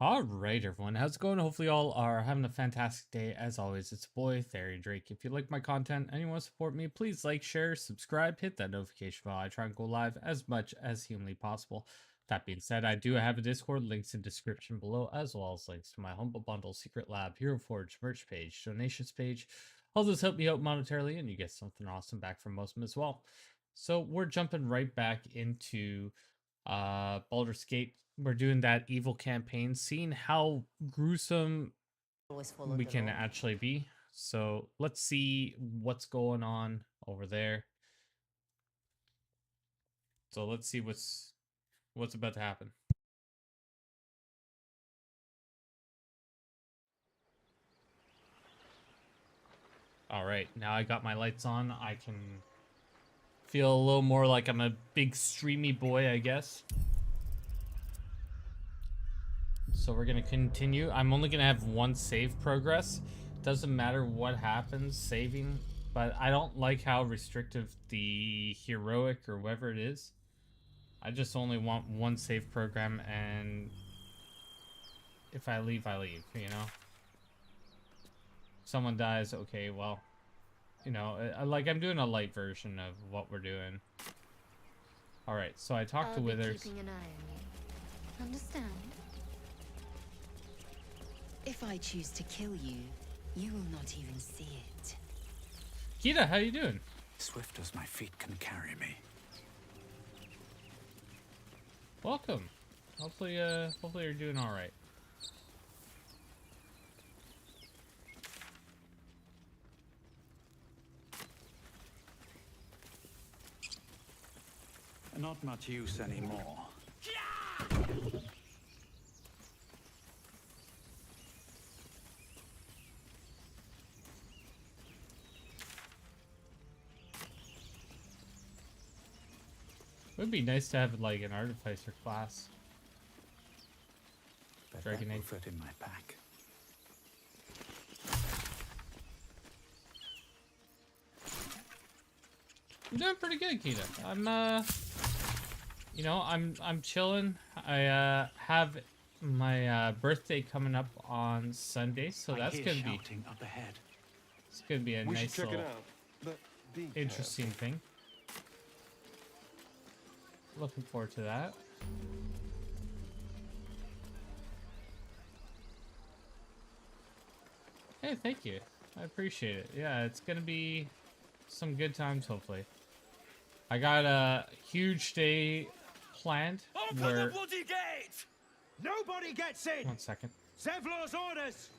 All right, everyone. How's it going? Hopefully, all are having a fantastic day. As always, it's a boy, Theory Drake. If you like my content and you want to support me, please like, share, subscribe, hit that notification bell. I try and go live as much as humanly possible. That being said, I do have a Discord, links in description below, as well as links to my Humble Bundle, Secret Lab, Hero Forge, merch page, donations page. All those help me out monetarily, and you get something awesome back from most of them as well. So we're jumping right back into Baldur's Gate. We're doing that evil campaign, seeing how gruesome we can actually be. So let's see what's going on over there. So let's see what's about to happen. All right, now I got my lights on. I can feel a little more like I'm a big streamy boy, I guess. So we're gonna continue. I'm only gonna have one save progress. Doesn't matter what happens saving, but I don't like how restrictive the heroic or whatever it is. I just only want one save program, and if I leave, I leave, you know? Someone dies, okay, well, you know, like I'm doing a light version of what we're doing. Alright, so I talked to Withers. Keeping an eye on you. Understand? If I choose to kill you, you will not even see it. Kita, how you doing? Swift as my feet can carry me. Welcome. Hopefully you're doing alright. Not much use anymore. It would be nice to have like an artificer class. Dragon egg fit in my pack. I'm doing pretty good, Kita. I'm chilling. I have my birthday coming up on Sunday, so that's gonna be up ahead. It's gonna be a nice little interesting thing. Looking forward to that. Hey, thank you. I appreciate it. Yeah, it's gonna be some good times, hopefully. I got a huge day planned. Open the bloody gate! Nobody gets in! 1 second. Zevlor's orders!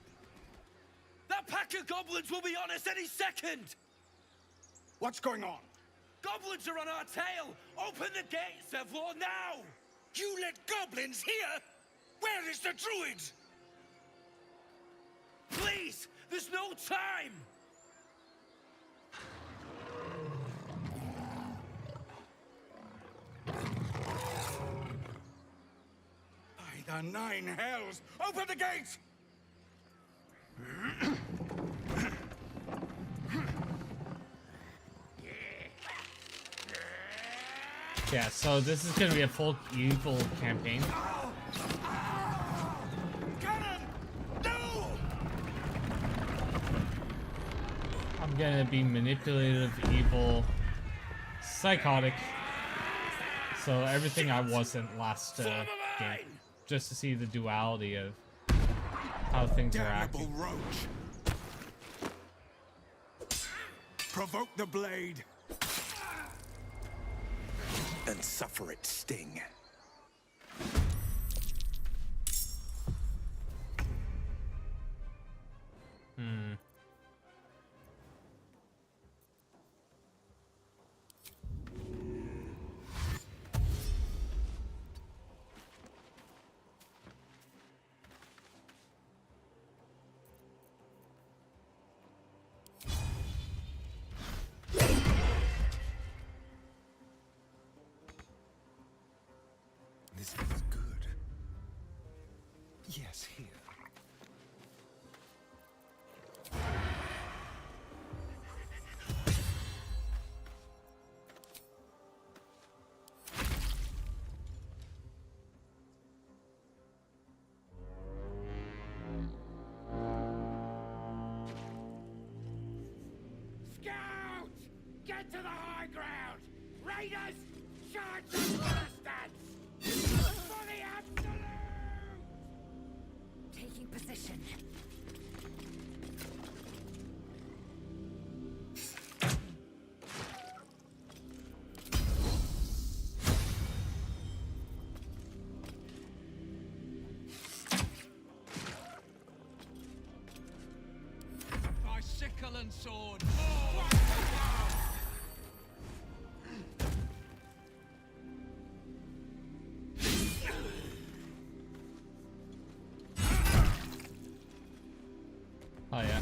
That pack of goblins will be on us any second! What's going on? Goblins are on our tail! Open the gate, Zevlor, now! You let goblins here? Where is the druid? Please! There's no time! By the 9 hells! Open the gate! Yeah, so this is gonna be a full evil campaign. Cannon! No! I'm gonna be manipulative, evil, psychotic. So everything I wasn't last game, just to see the duality of how things are acting. Roach! Provoke the blade! And suffer its sting. This is good. Yes, here. sword. Oh yeah.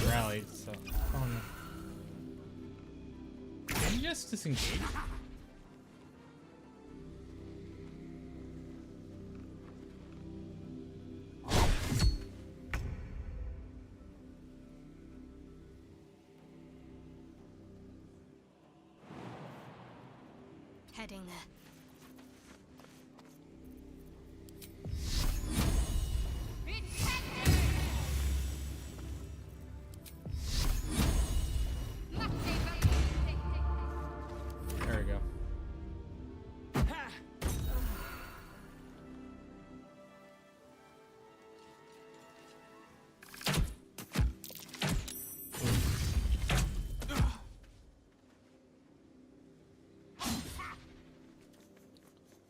Rallied, so. Oh no. Can you just disengage? Heading there. There we go.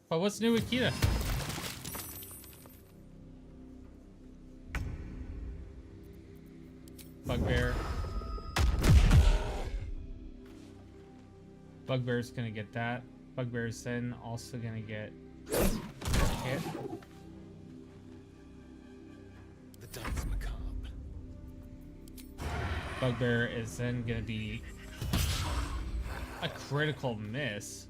But what's new with Kita? Bugbear. Bugbear's gonna get that. Bugbear's then also gonna get hit. The dance macabre. Bugbear is then gonna be a critical miss.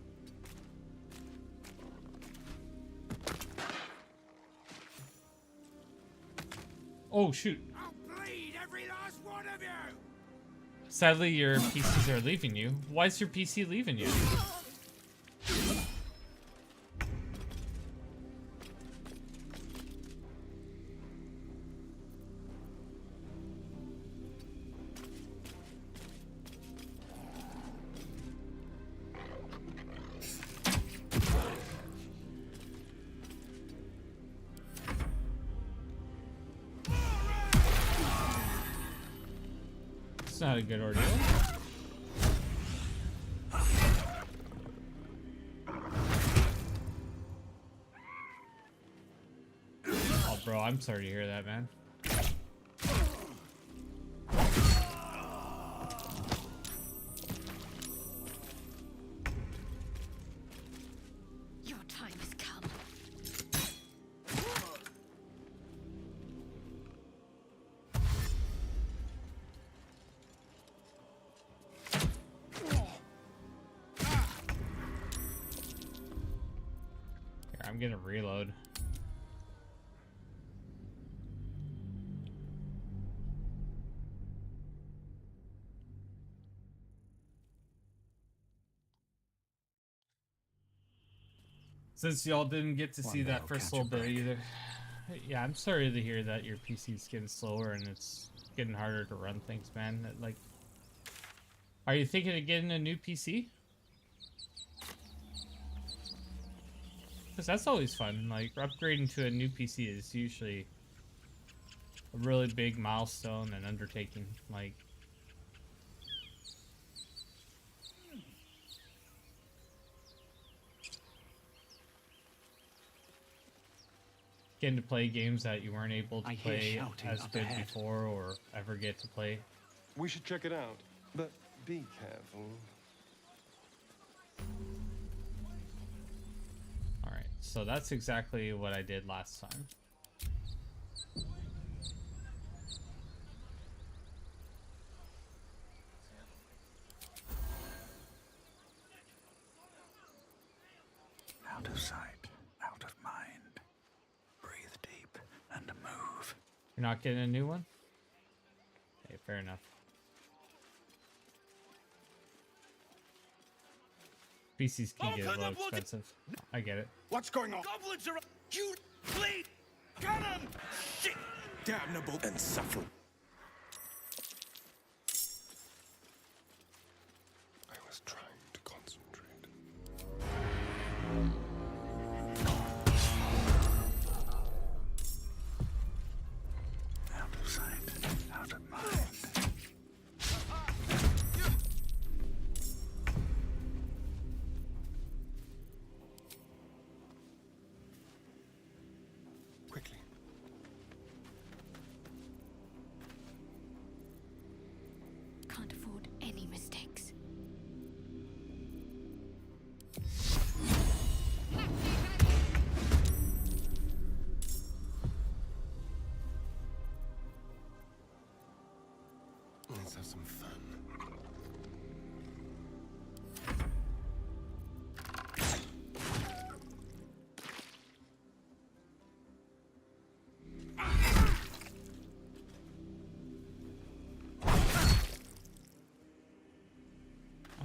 Oh shoot. I'll bleed every last one of you! Sadly, your PCs are leaving you. Why is your PC leaving you? It's not a good ordeal. Oh, bro, I'm sorry to hear that, man. Your time has come. Here, I'm gonna reload. Since y'all didn't get to One see day that I'll first catch little a bit break. either. Yeah, I'm sorry to hear that your PC's getting slower and it's getting harder to run things, man. Like, are you thinking of getting a new PC? Because that's always fun. Like, upgrading to a new PC is usually a really big milestone and undertaking. Like, getting to play games that you weren't able to I hear play shouting as up good ahead. before or ever get to play. We should check it out, but be careful. Alright, so that's exactly what I did last time. Out of sight, out of mind. Breathe deep and move. You're not getting a new one? Okay, fair enough. PCs can get a Open little the bloody- expensive. I get it. What's going on? Goblins are. You bleed! Cannon! Shit! Damnable and suffering. I was trying to concentrate. Out of sight, out of mind. Quickly.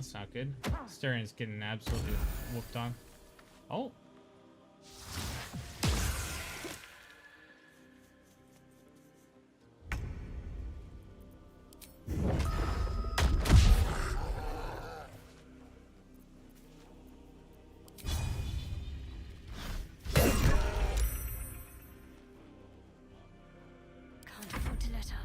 That's not good. Sterion's getting absolutely whooped on. Oh. Can't afford to let up.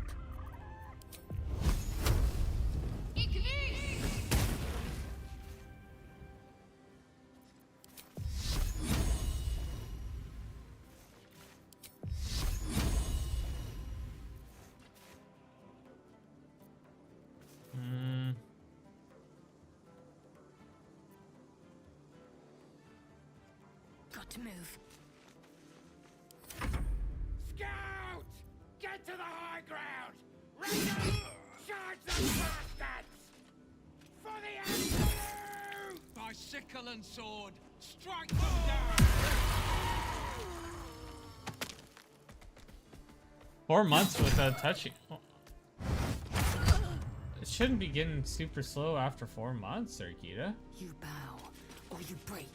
Got to move. Scout! Get to the high ground! Raiders! Charge those bastards! For the absolute! By sickle and sword, strike them down! 4 months without touching. It shouldn't be getting super slow after 4 months, Arkita. You bow, or you break.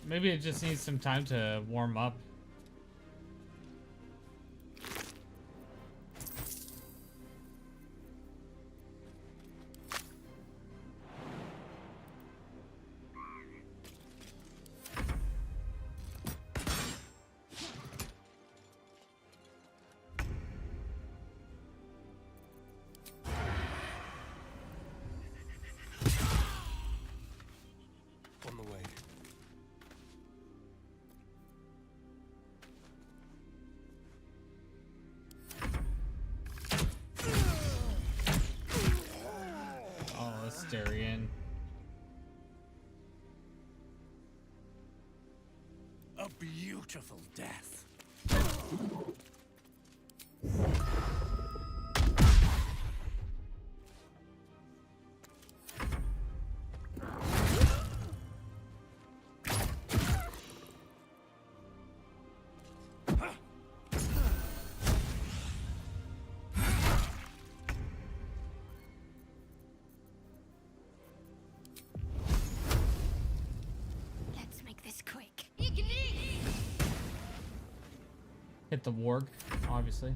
Maybe it just needs some time to warm up. On the way. Oh, Asterion. A beautiful death. Let's make this quick. Hit the warg, obviously.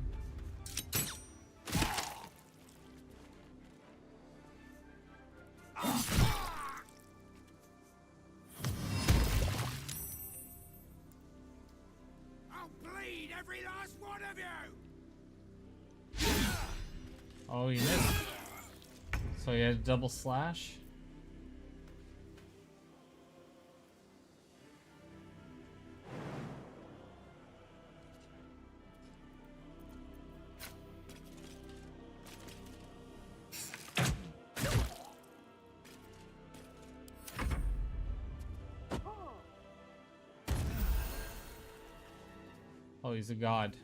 I'll bleed every last one of you! Oh, you missed. So you had a double slash. Oh, he's a god.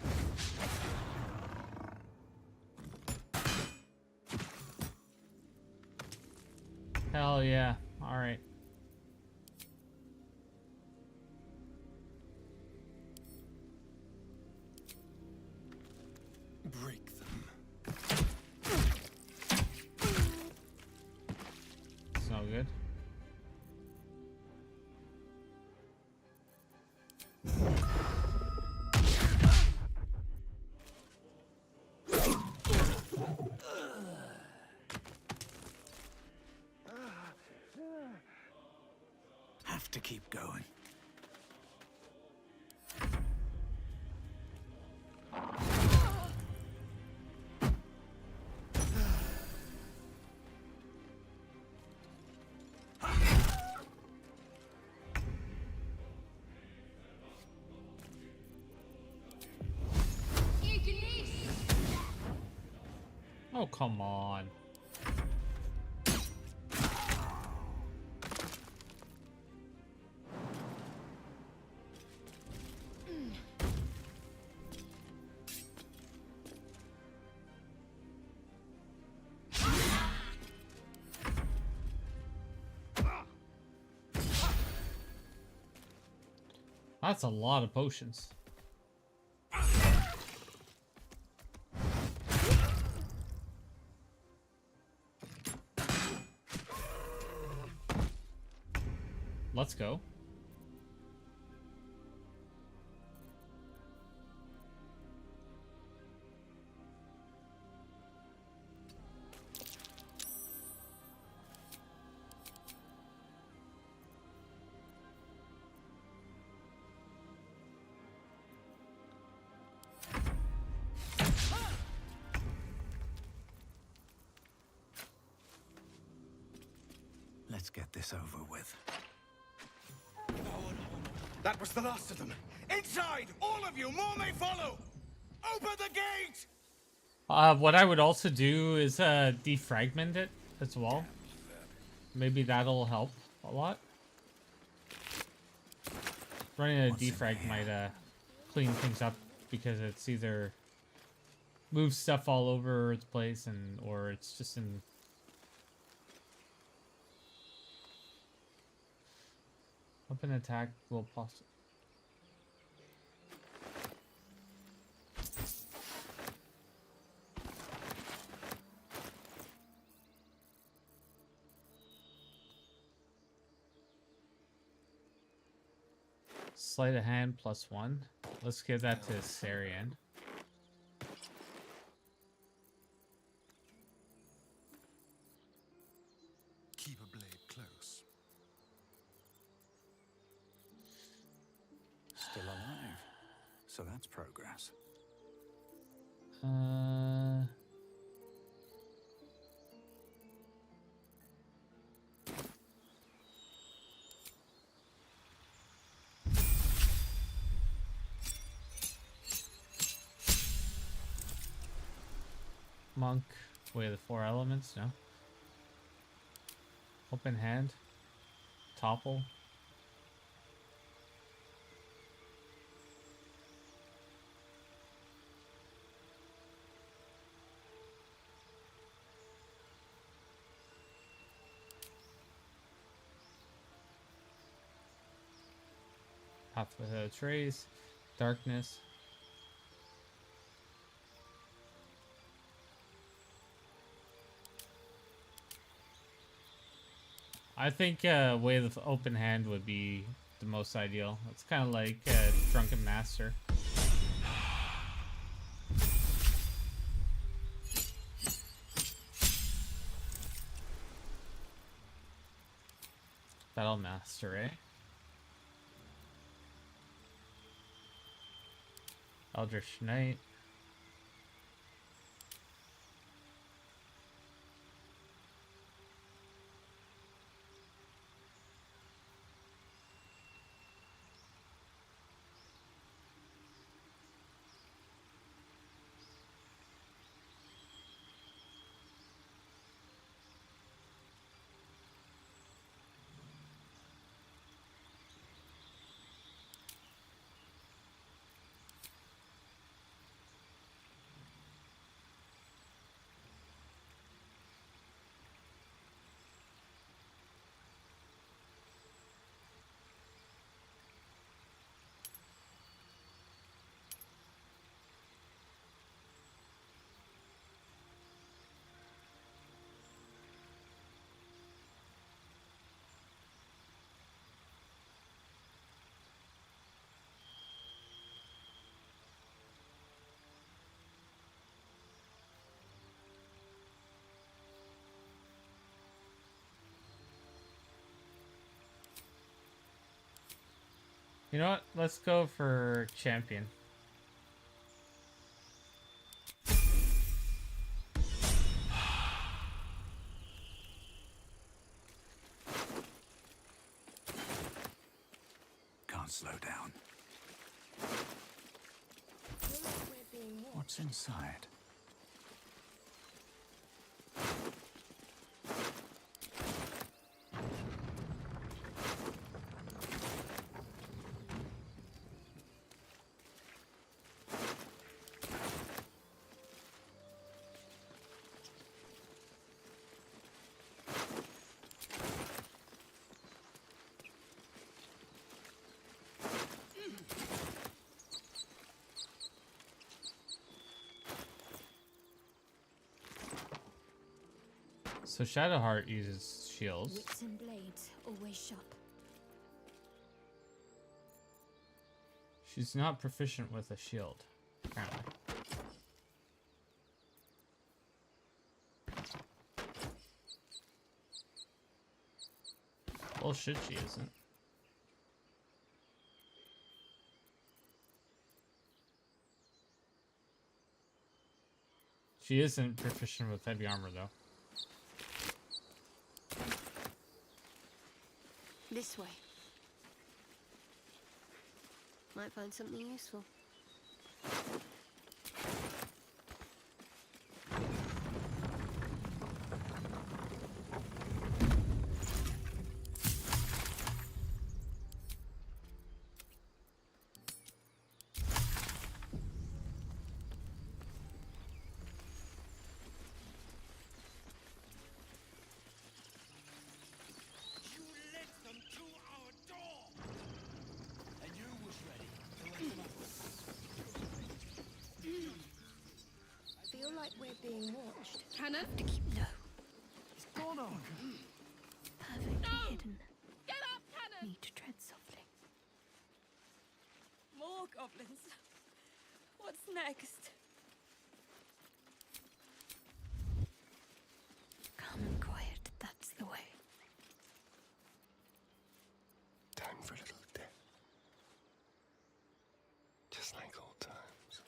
Hell yeah. All right. Break them. It's no good. Have to keep going. Oh, come on. That's a lot of potions. let's go. Let's get this over with. That was the last of them. Inside! All of you! More may follow! Open the gate! What I would also do is defragment it as well. Maybe that'll help a lot. Running a defrag might clean things up because it's either moves stuff all over the place or it's just in. Weapon attack will possibly. Sleight of hand +1. Let's give that to Sarian. Keep a blade close. Still alive. So that's progress. Monk. Way of the 4 elements, no. Open hand. Topple. Half the trays. Darkness. I think way of the open hand would be the most ideal. It's kind of like Drunken Master. Battle Master, eh? Eldritch Knight. You know what? Let's go for champion. Can't slow down. What's inside? So Shadowheart uses shields. Whips and blades, always sharp. She's not proficient with a shield, apparently. Bullshit, she isn't. She isn't proficient with heavy armor, though. This way. Might find something useful. You led them to our door! And you was ready to let them up. Feel like we're being watched. Hannah? To keep low. What's going on? Perfectly hidden. Get up, Cannon! Need to tread softly. More goblins. What's next? Calm and quiet, that's the way. Time for a little death. Just like old times.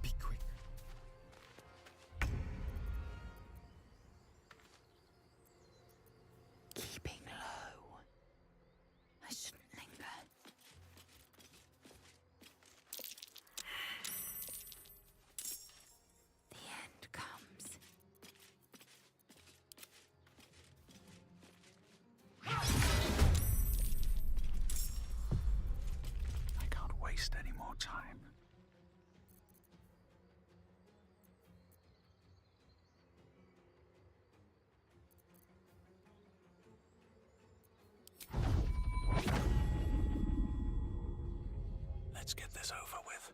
Be quick. Keeping low. I shouldn't linger. The end comes. I can't waste any more time. Let's get this over with.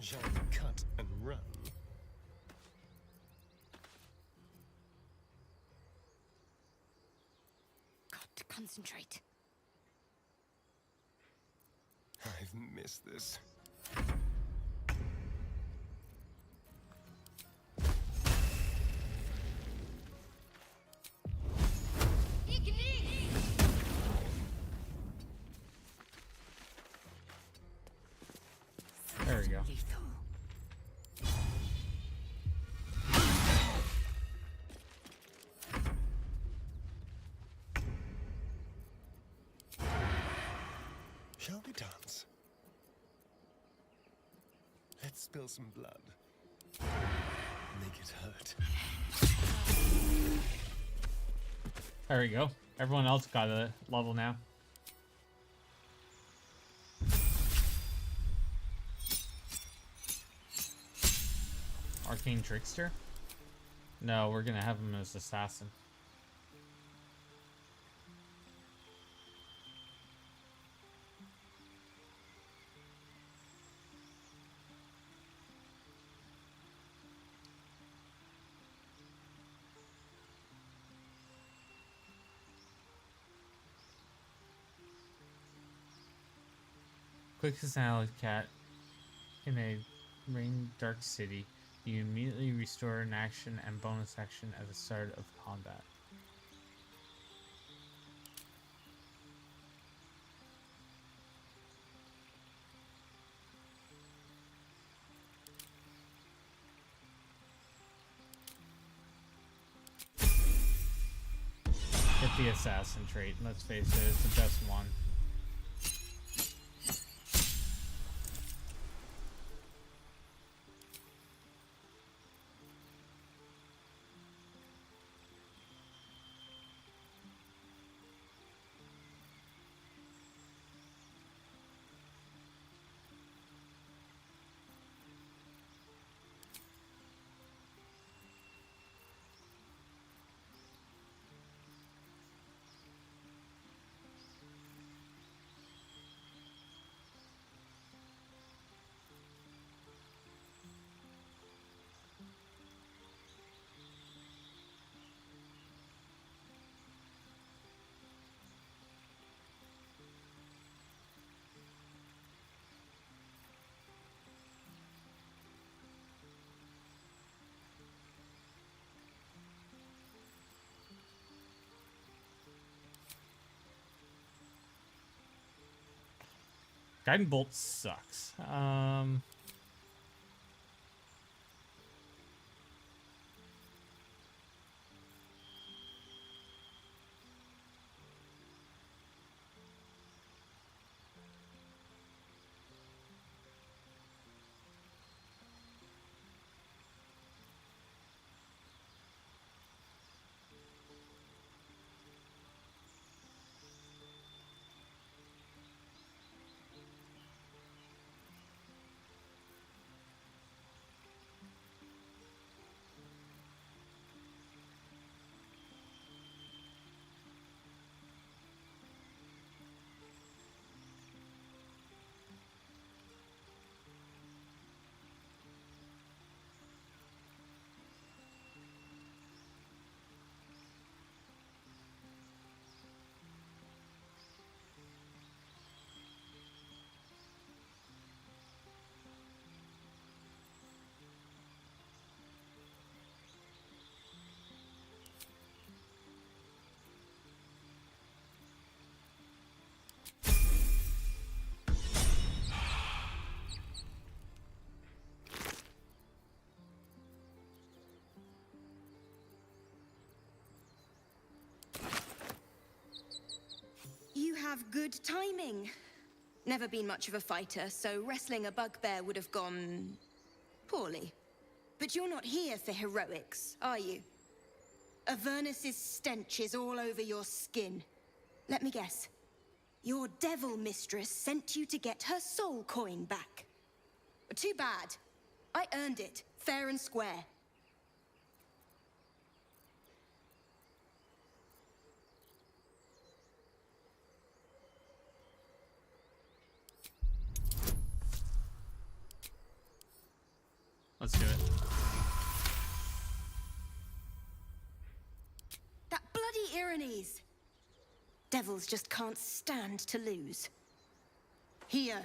Shall we cut and run? Got to concentrate. I've missed this. There we go. Lethal. Shall we dance? Let's spill some blood. Make it hurt. There we go. Everyone else got a level now. Arcane Trickster? No, we're gonna have him as Assassin. Quick as an alley cat in a rain dark city, you immediately restore an action and bonus action at the start of combat. Get the assassin trait, let's face it, it's the best one. Guiding bolt sucks. You have good timing. Never been much of a fighter, so wrestling a bugbear would have gone poorly. But you're not here for heroics, are you? Avernus's stench is all over your skin. Let me guess. Your devil mistress sent you to get her soul coin back. Too bad. I earned it, fair and square. Let's do it. That bloody Irenes! Devils just can't stand to lose. Here.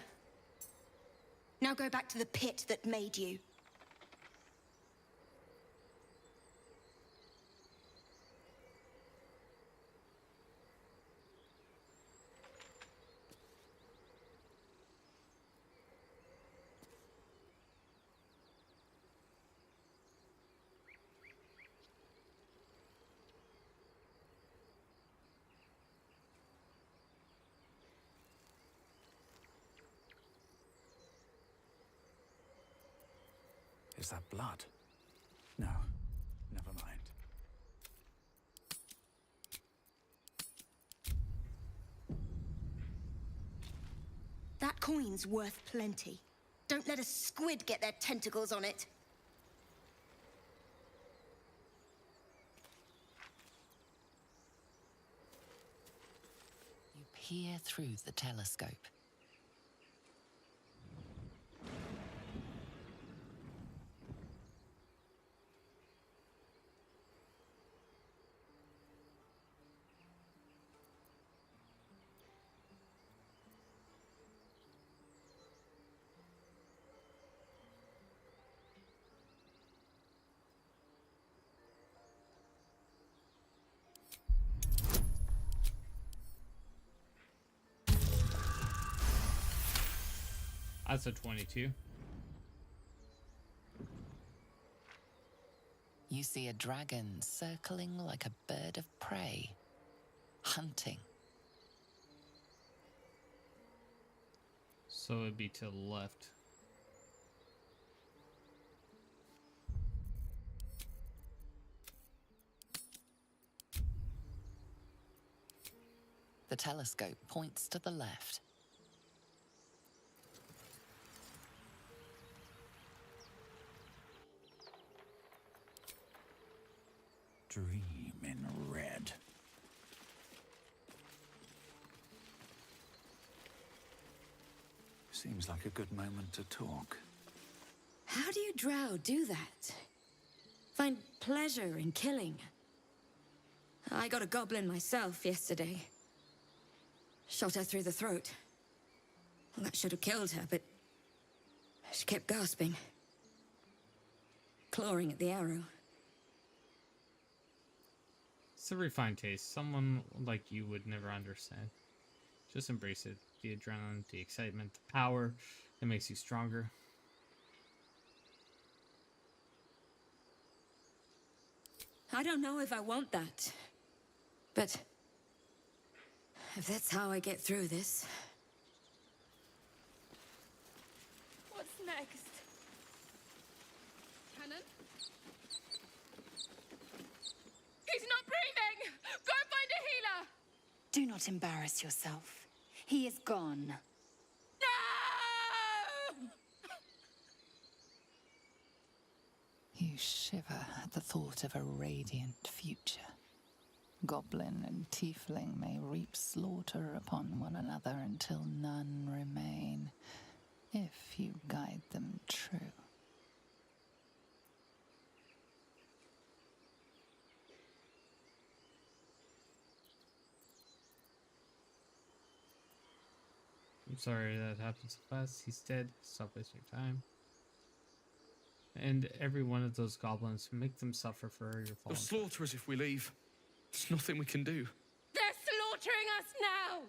Now go back to the pit that made you. Is that blood? No, never mind. That coin's worth plenty. Don't let a squid get their tentacles on it. You peer through the telescope. That's a 22. You see a dragon circling like a bird of prey, hunting. So it'd be to the left. The telescope points to the left. Dream in red. Seems like a good moment to talk. How do you drow do that? Find pleasure in killing? I got a goblin myself yesterday. Shot her through the throat. Well, that should have killed her, but she kept gasping. Clawing at the arrow. It's a refined taste. Someone like you would never understand. Just embrace it. the adrenaline, the excitement, the power that makes you stronger. I don't know if I want that. But if that's how I get through this. What's next? Cannon? He's not breathing! Go find a healer! Do not embarrass yourself. He is gone. No! You shiver at the thought of a radiant future. Goblin and tiefling may reap slaughter upon one another until none remain, if you guide them true. I'm sorry that happened so fast. He's dead. Stop wasting your time. And every one of those goblins, make them suffer for your They'll fallen. slaughter us if we leave. There's nothing we can do. They're slaughtering us now!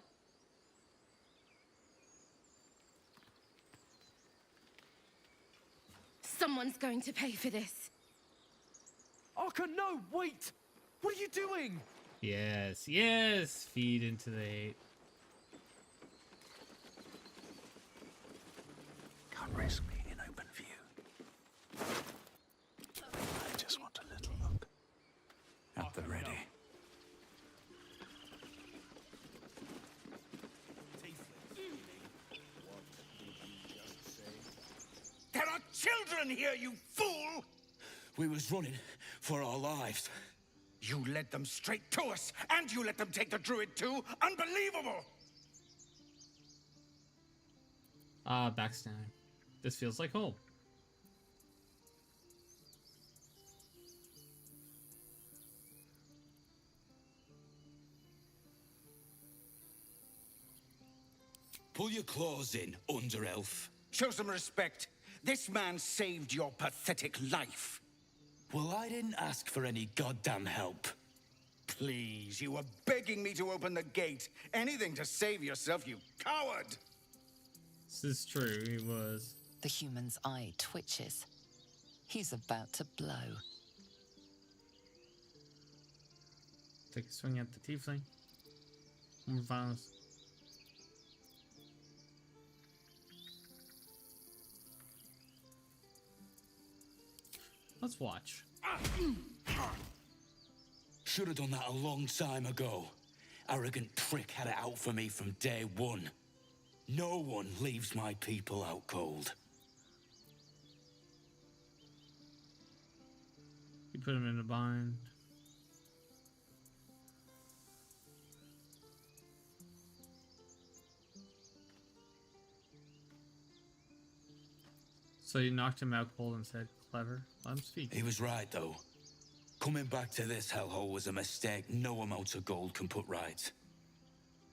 Someone's going to pay for this. Arka, no, wait! What are you doing? Yes, yes! Feed into the hate. Can't risk being in open view. I just want a little look. At the ready. There are children here, you fool! We was running for our lives. You led them straight to us, and you let them take the druid too? Unbelievable! Backstabbing. This feels like home. Pull your claws in, under elf. Show some respect. This man saved your pathetic life. Well, I didn't ask for any goddamn help. Please, you were begging me to open the gate. Anything to save yourself, you coward! This is true, he was. The human's eye twitches. He's about to blow. Take a swing at the tiefling. More violence. Let's watch. Should have done that a long time ago. Arrogant prick had it out for me from day one. No one leaves my people out cold. You put him in a bind. So you knocked him out cold and said, clever, let him speak. He was right, though. Coming back to this hellhole was a mistake no amount of gold can put right.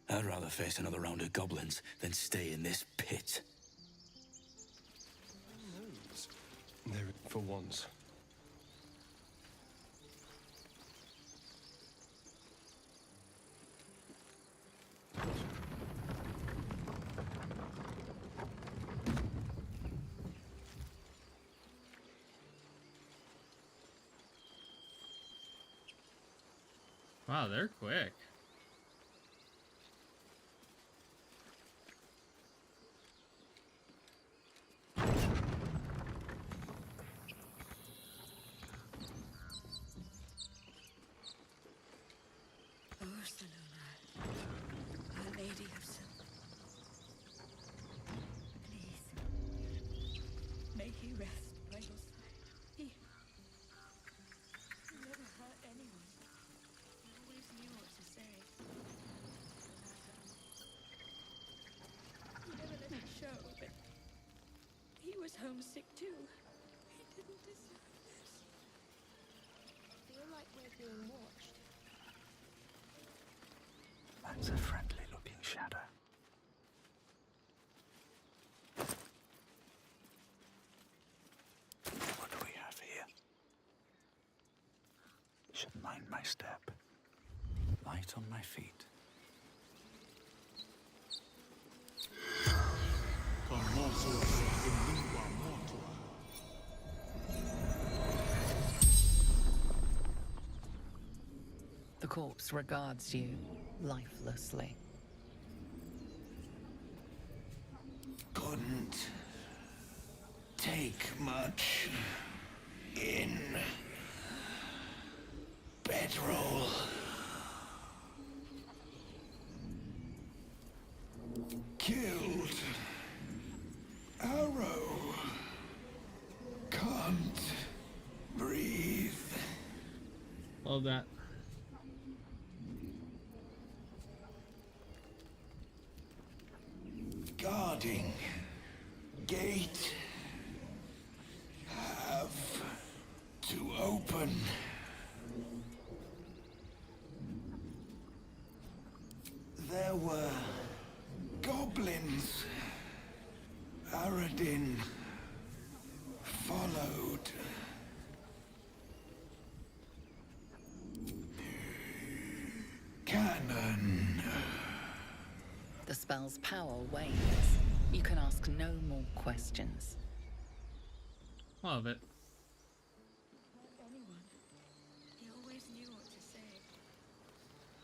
I'd rather face another round of goblins than stay in this pit. There, for once. Wow, they're quick. Our Lady of Silver. Please, may he rest by your side. He never hurt anyone. He always knew what to say. He never let it show, but he was homesick too. He didn't deserve this. I feel like we're being watched. That's a friendly-looking shadow. What do we have here? Should mind my step. Light on my feet. corpse regards you lifelessly. Couldn't take much in bedroll. Killed. Arrow. Can't breathe. Love that. Guarding. Gate. Have to open. There were goblins. Aradin followed. Cannon. The spell's power wanes. You can ask no more questions. Love it. Anyone. He always knew what to say.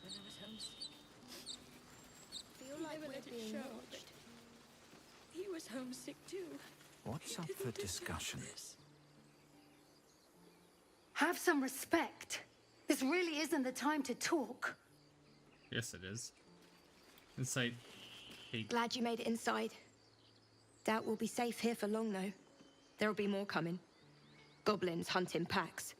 When I was homesick. Feel like Never we're let it being show, watched. but he was homesick too. What's up for discussion? Have some respect. This really isn't the time to talk. Yes, it is. Insight 8. Glad you made it inside. Doubt we'll be safe here for long, though. There'll be more coming. Goblins hunt in packs.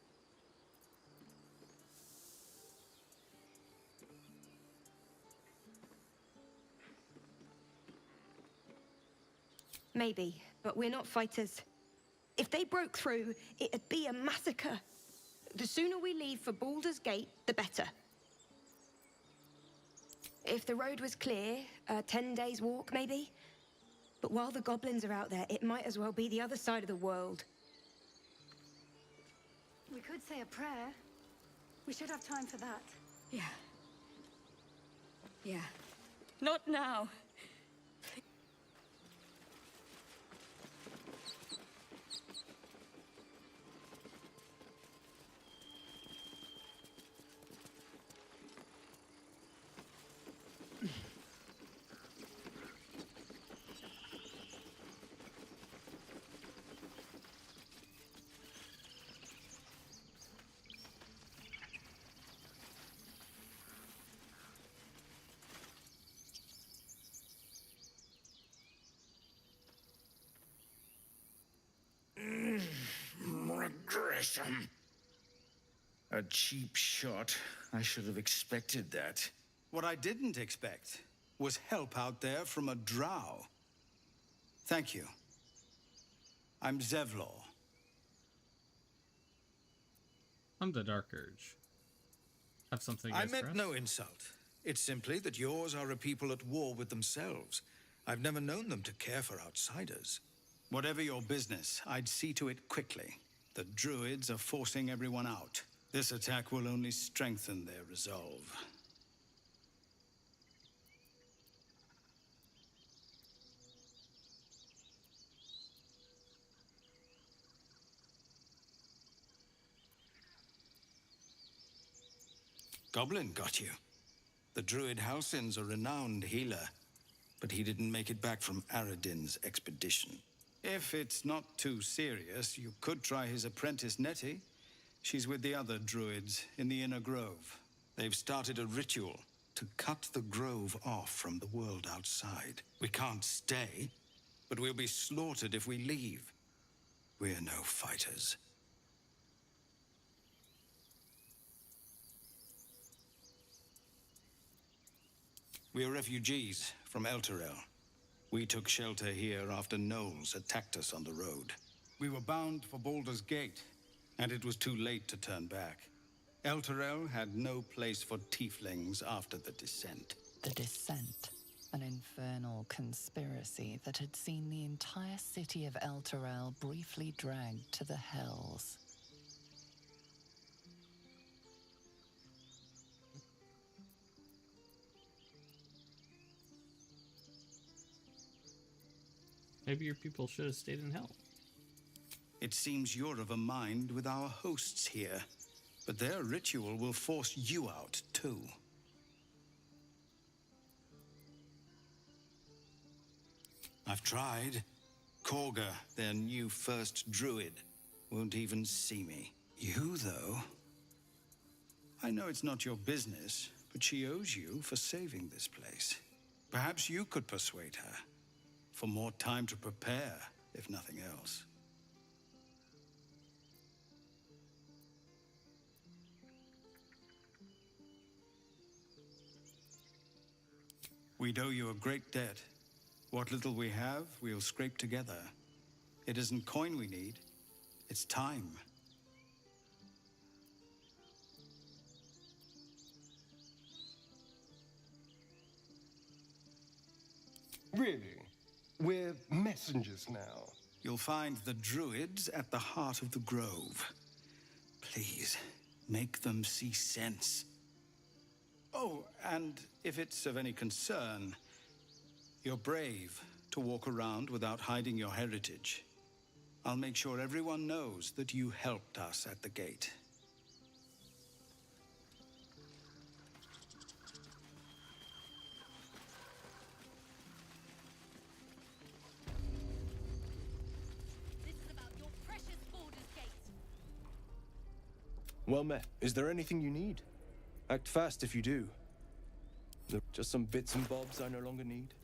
Maybe, but we're not fighters. If they broke through, it'd be a massacre. The sooner we leave for Baldur's Gate, the better. If the road was clear, 10 days walk, maybe? But while the goblins are out there, it might as well be the other side of the world. We could say a prayer. We should have time for that. Yeah. Yeah. Not now. Regression. A cheap shot. I should have expected that. What I didn't expect was help out there from a drow. Thank you. I'm Zevlor. I'm the Dark Urge. Have something I against meant us? no insult. It's simply that yours are a people at war with themselves. I've never known them to care for outsiders. Whatever your business, I'd see to it quickly. The druids are forcing everyone out. This attack will only strengthen their resolve. Goblin got you. The druid Halsin's a renowned healer, but he didn't make it back from Aradin's expedition. If it's not too serious, you could try his apprentice Nettie. She's with the other druids in the Inner Grove. They've started a ritual to cut the grove off from the world outside. We can't stay, but we'll be slaughtered if we leave. We're no fighters. We're refugees from Elturel. We took shelter here after gnolls attacked us on the road. We were bound for Baldur's Gate, and it was too late to turn back. Elturel had no place for tieflings after the descent. The Descent, an infernal conspiracy that had seen the entire city of Elturel briefly dragged to the Hells. Maybe your people should have stayed in hell. It seems you're of a mind with our hosts here. But their ritual will force you out, too. I've tried. Korga, their new first druid, won't even see me. You, though... I know it's not your business, but she owes you for saving this place. Perhaps you could persuade her. For more time to prepare, if nothing else. We'd owe you a great debt. What little we have, we'll scrape together. It isn't coin we need, it's time. Really? We're messengers now. You'll find the druids at the heart of the grove. Please, make them see sense. Oh, and if it's of any concern, you're brave to walk around without hiding your heritage. I'll make sure everyone knows that you helped us at the gate. Well met. Is there anything you need? Act fast if you do. Just some bits and bobs I no longer need.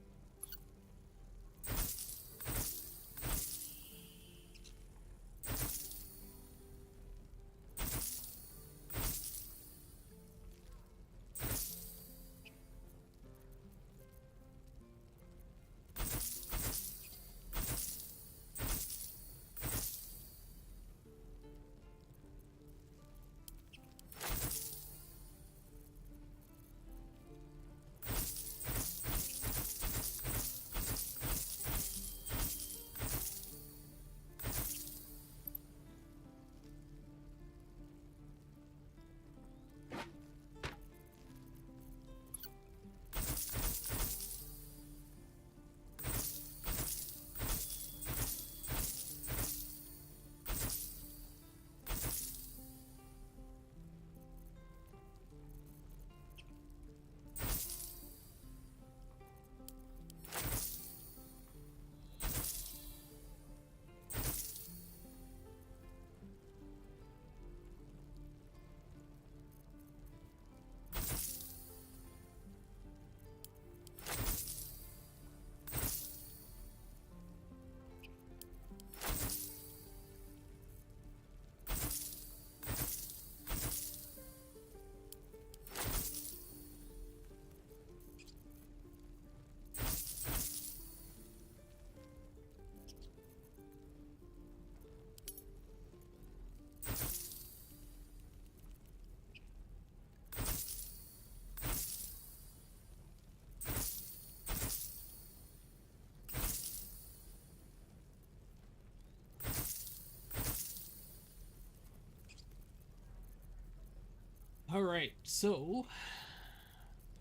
All right, so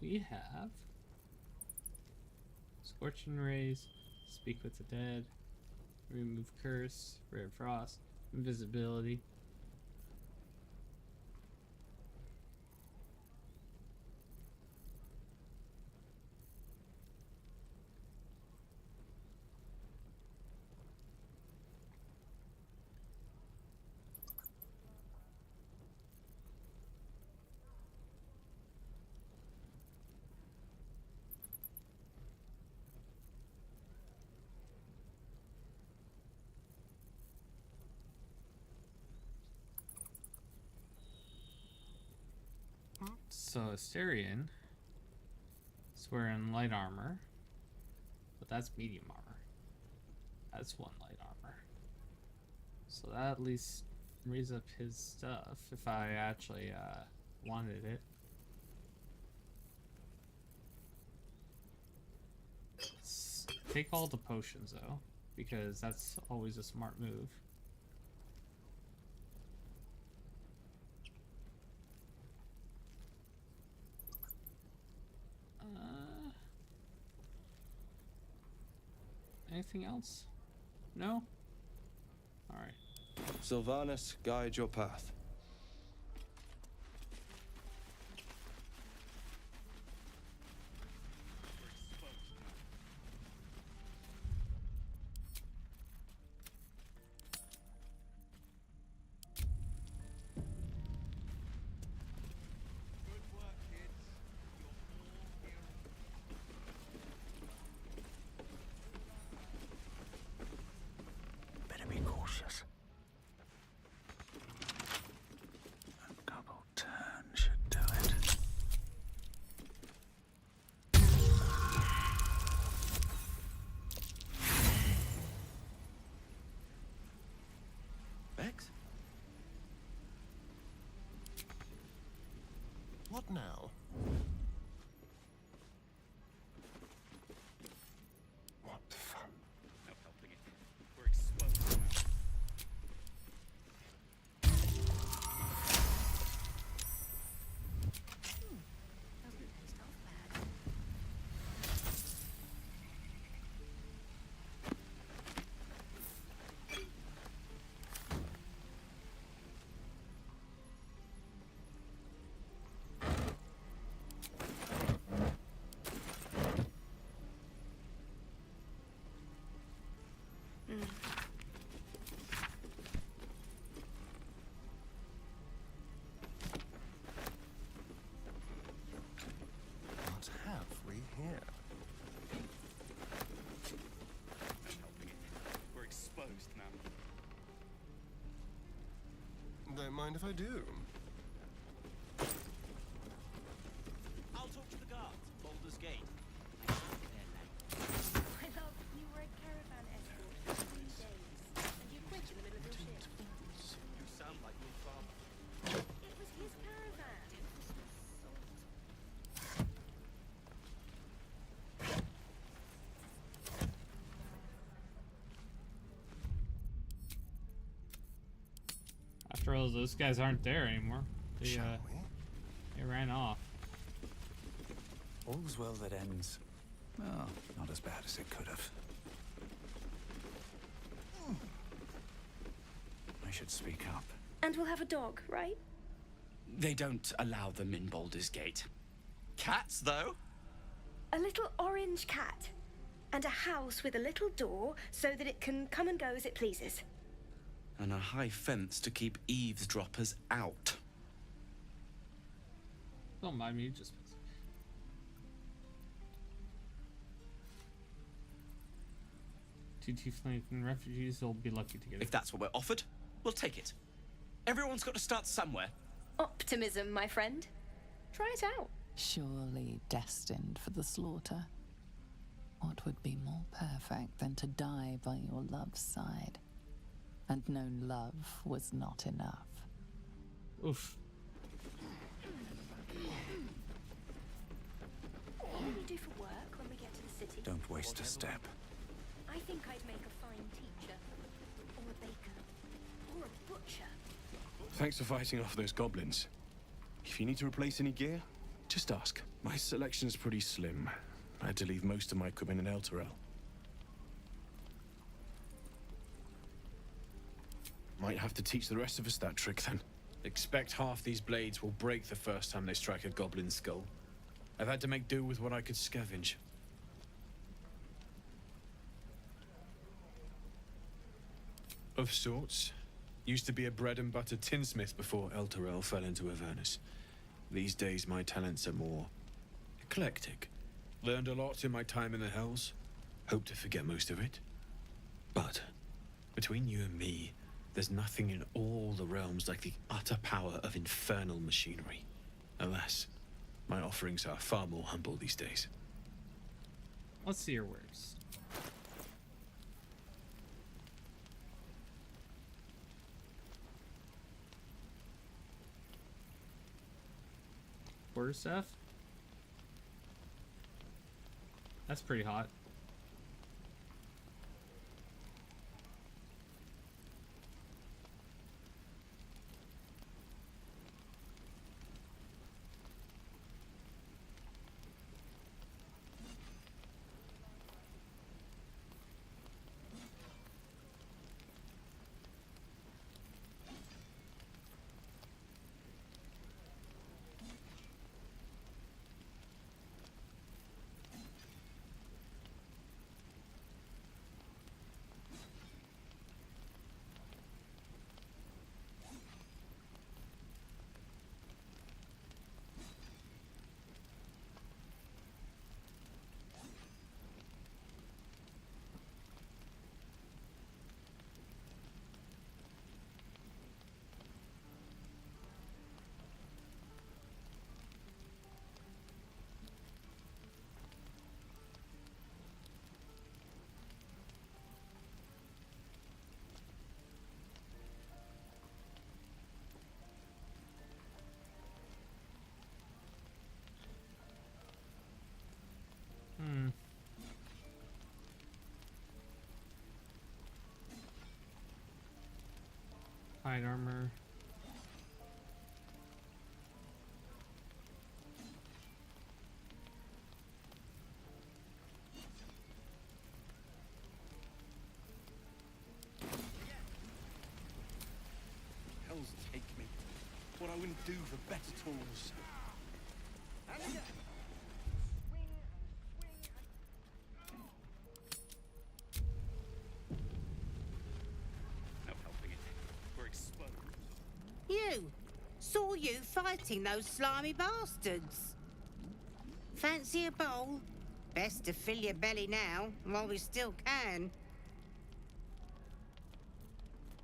we have Scorching Rays, Speak with the Dead, Remove Curse, Rare Frost, Invisibility. So Asterion is wearing light armor, but that's medium armor. That's one light armor. So that at least raises up his stuff if I actually wanted it. Let's take all the potions though, because that's always a smart move. Anything else? No? Alright. Sylvanas, guide your path. now? What fun. No helping it. We're exposed now. What have we here? No helping it. We're exposed now. Don't mind if I do. I'll talk to the guards at Baldur's Gate. My love, you were a caravan escort for 3 days, and you quit in the middle of your shift. You sound like your father. It was his caravan. After all, those guys aren't there anymore. They ran off. All's well that ends. Well, not as bad as it could have. I should speak up. And we'll have a dog, right? They don't allow them in Baldur's Gate. Cats, though? A little orange cat. And a house with a little door so that it can come and go as it pleases. And a high fence to keep eavesdroppers out. Don't mind me, just... Two tiefling refugees will be lucky to get it. If that's what we're offered, we'll take it. Everyone's got to start somewhere. Optimism, my friend. Try it out. Surely destined for the slaughter. What would be more perfect than to die by your love's side? And known love was not enough. Oof. What will you do for work when we get to the city? Don't waste a step. I think I'd make a fine teacher, or a baker, or a butcher. Thanks for fighting off those goblins. If you need to replace any gear, just ask. My selection's pretty slim. I had to leave most of my equipment in Elturel. Might have to teach the rest of us that trick then. Expect half these blades will break the first time they strike a goblin skull. I've had to make do with what I could scavenge. Of sorts. Used to be a bread and butter tinsmith before Elturel fell into Avernus. These days my talents are more eclectic. Learned a lot in my time in the Hells. Hope to forget most of it. But between you and me, there's nothing in all the realms like the utter power of infernal machinery. Alas, my offerings are far more humble these days. Let's see your works. Word stuff? That's pretty hot. hide armor. Hells take me. What I wouldn't do for better tools. No helping it. We're exposed. You! Saw you fighting those slimy bastards. Fancy a bowl? Best to fill your belly now, while we still can.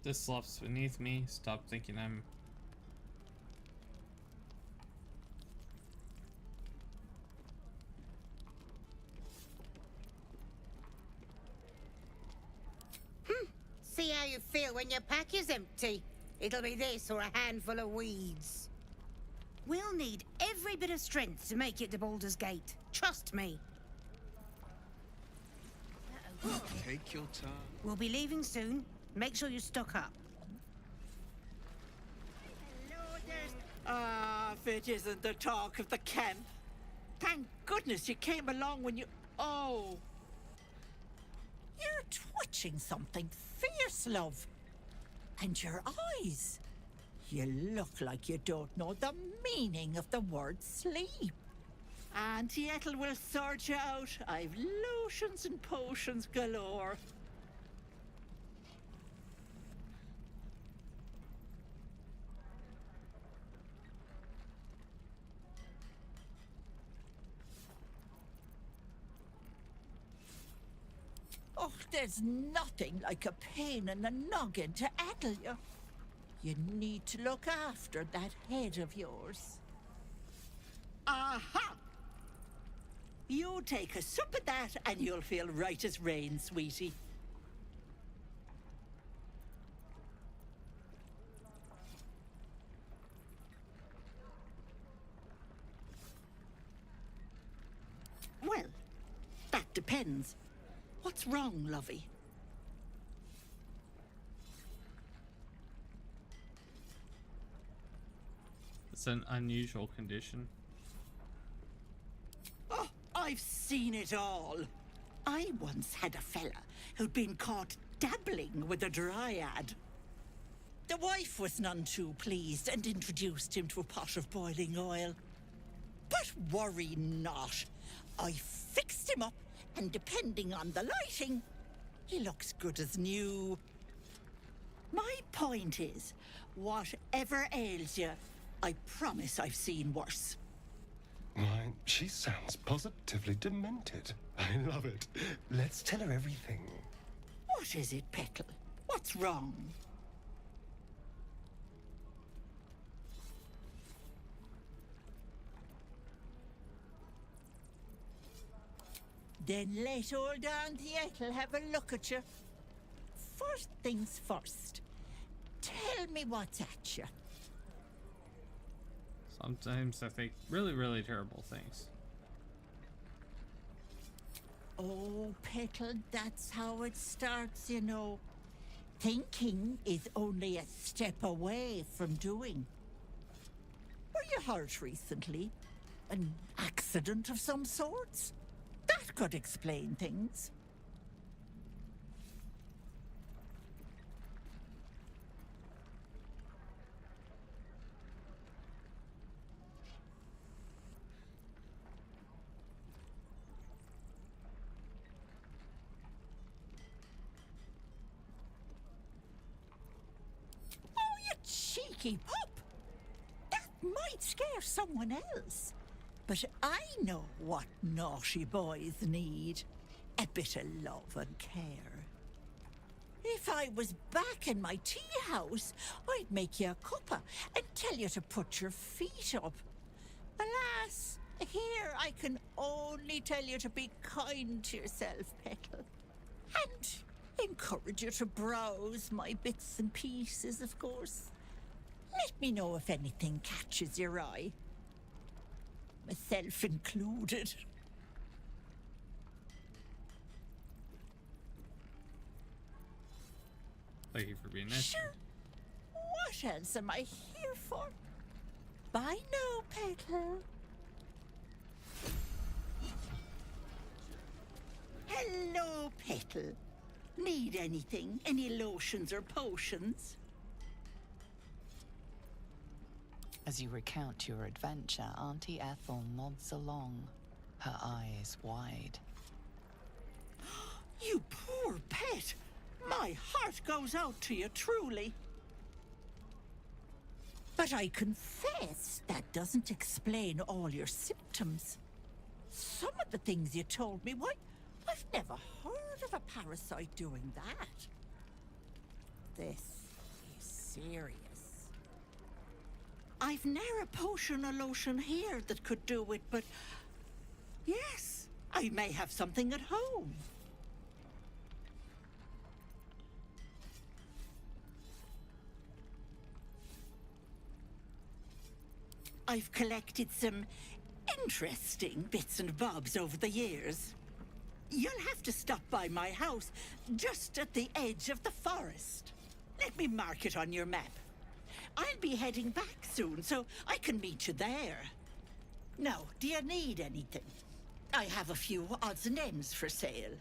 This slough's beneath me. Stop thinking I'm... See how you feel when your pack is empty. It'll be this or a handful of weeds. We'll need every bit of strength to make it to Baldur's Gate. Trust me. Take your time. We'll be leaving soon. Make sure you stock up. Ah, if it isn't the talk of the camp. Thank goodness you came along when you... Oh. You're twitching something fierce, love. And your eyes. You look like you don't know the meaning of the word sleep. Auntie Ethel will sort you out. I've lotions and potions galore. Oh, there's nothing like a pain in the noggin to addle you. You need to look after that head of yours. Aha! You take a sup at that and you'll feel right as rain, sweetie. Well, that depends. What's wrong, lovey? It's an unusual condition. Oh, I've seen it all. I once had a fella who'd been caught dabbling with a dryad. The wife was none too pleased and introduced him to a pot of boiling oil. But worry not. I fixed him up, and depending on the lighting, he looks good as new. My point is, whatever ails you, I promise I've seen worse. Why, she sounds positively demented. I love it. Let's tell her everything. What is it, Petal? What's wrong? Then let old Auntie Ethel have a look at you. First things first. Tell me what's at you. Sometimes I think really, really terrible things. Oh, Petal, that's how it starts, you know. Thinking is only a step away from doing. Were you hurt recently? An accident of some sorts? That could explain things. Oh, you cheeky pup! That might scare someone else. But I know what naughty boys need. A bit of love and care. If I was back in my tea house, I'd make you a cuppa and tell you to put your feet up. Alas, here I can only tell you to be kind to yourself, Petal. And encourage you to browse my bits and pieces, of course. Let me know if anything catches your eye. Myself included. Thank you for being nice. Sure. What else am I here for? Bye now, Petal. Hello, Petal. Need anything? Any lotions or potions? As you recount your adventure, Auntie Ethel nods along, her eyes wide. You poor pet! My heart goes out to you, truly. But I confess that doesn't explain all your symptoms. Some of the things you told me, why, I've never heard of a parasite doing that. This is serious. I've ne'er a potion or lotion here that could do it, but yes, I may have something at home. I've collected some interesting bits and bobs over the years. You'll have to stop by my house, just at the edge of the forest. Let me mark it on your map. I'll be heading back soon, so I can meet you there. Now, do you need anything? I have a few odds and ends for sale.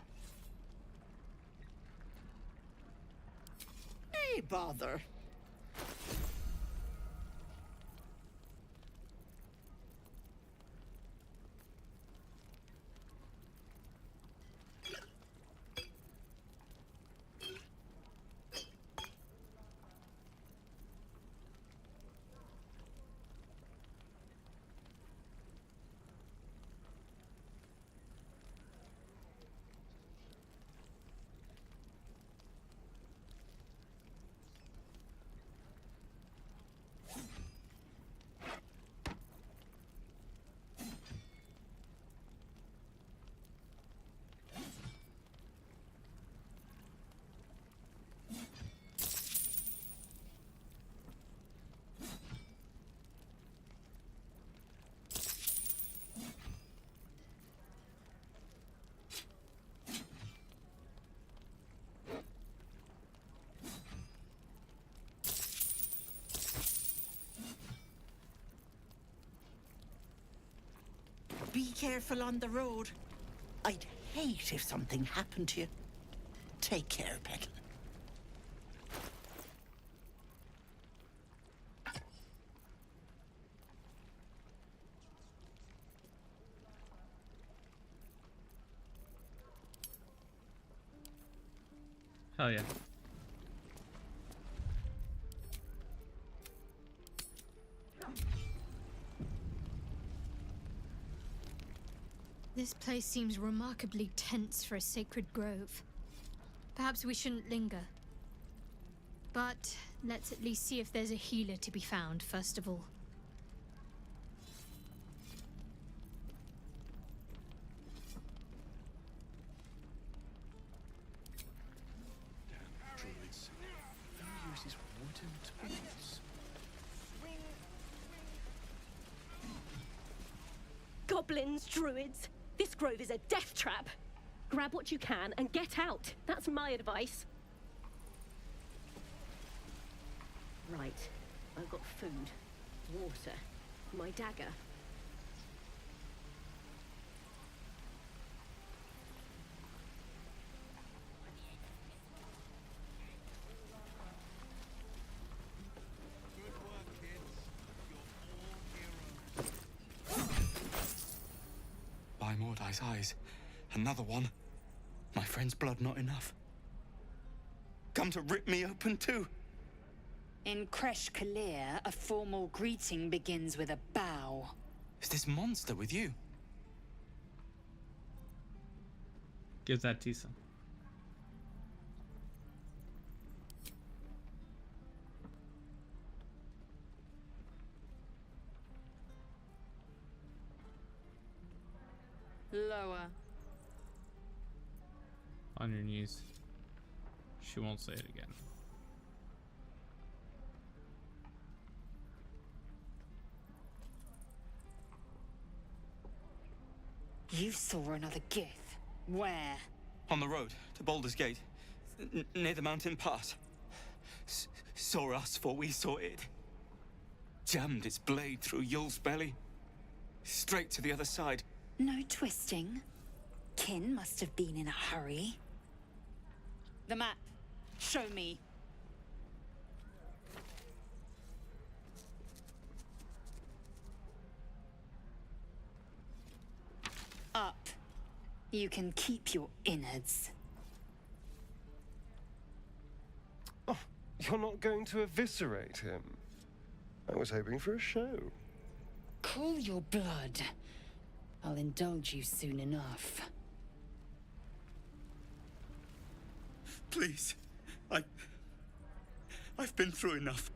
Nay, bother. Be careful on the road. I'd hate if something happened to you. Take care, Petal. Hell yeah. This place seems remarkably tense for a sacred grove. Perhaps we shouldn't linger. But let's at least see if there's a healer to be found, first of all. Druids. Who uses wooden tools? Goblins, druids. This grove is a death trap. Grab what you can and get out. That's my advice. Right. I've got food, water, my dagger. By Mordai's eyes, another one. My friend's blood not enough. Come to rip me open too. In Kresh Kalir, a formal greeting begins with a bow. Is this monster with you? Give that Tisa. Lower. On your knees. She won't say it again. You saw another Gith. Where? On the road to Baldur's Gate, near the mountain pass. saw us before we saw it. Jammed its blade through Yul's belly. Straight to the other side. No twisting. Kin must have been in a hurry. The map. Show me. Up. You can keep your innards. Oh, you're not going to eviscerate him? I was hoping for a show. Cool your blood. I'll indulge you soon enough. Please. I've been through enough.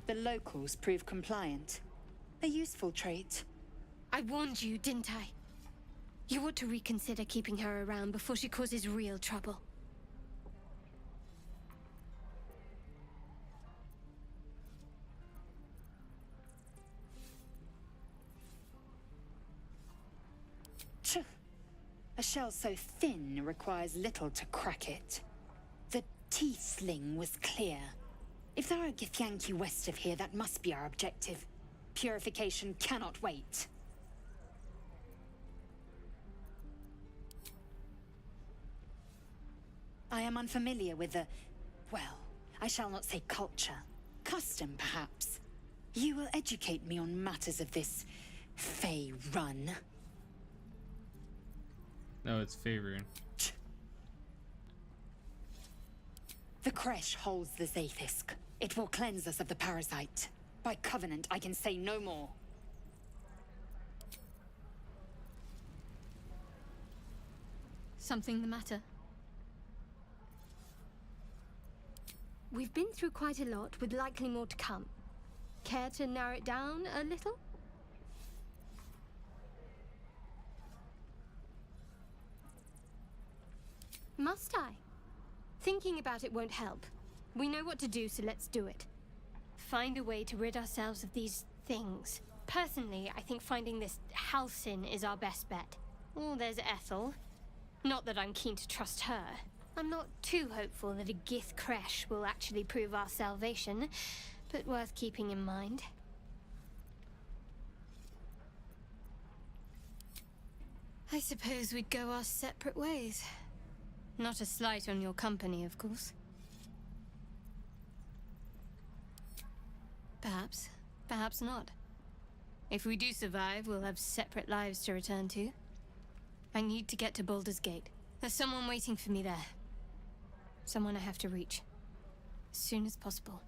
The locals prove compliant. A useful trait. I warned you, didn't I? You ought to reconsider keeping her around before she causes real trouble. Tch. A shell so thin requires little to crack it. The tiefling was clear. If there are Githyanki west of here, that must be our objective. Purification cannot wait. I am unfamiliar with the... well, I shall not say culture. Custom, perhaps. You will educate me on matters of this Fey run. No, it's favoring. The Kresh holds the Zaithisk. It will cleanse us of the parasite. By covenant, I can say no more. Something the matter? We've been through quite a lot, with likely more to come. Care to narrow it down a little? Must I? Thinking about it won't help. We know what to do, so let's do it. Find a way to rid ourselves of these things. Personally, I think finding this Halcyon is our best bet. Oh, there's Ethel. Not that I'm keen to trust her. I'm not too hopeful that a Gith Kresh will actually prove our salvation, but worth keeping in mind. I suppose we'd go our separate ways. Not a slight on your company, of course. Perhaps. Perhaps not. If we do survive, we'll have separate lives to return to. I need to get to Baldur's Gate. There's someone waiting for me there. Someone I have to reach. As soon as possible.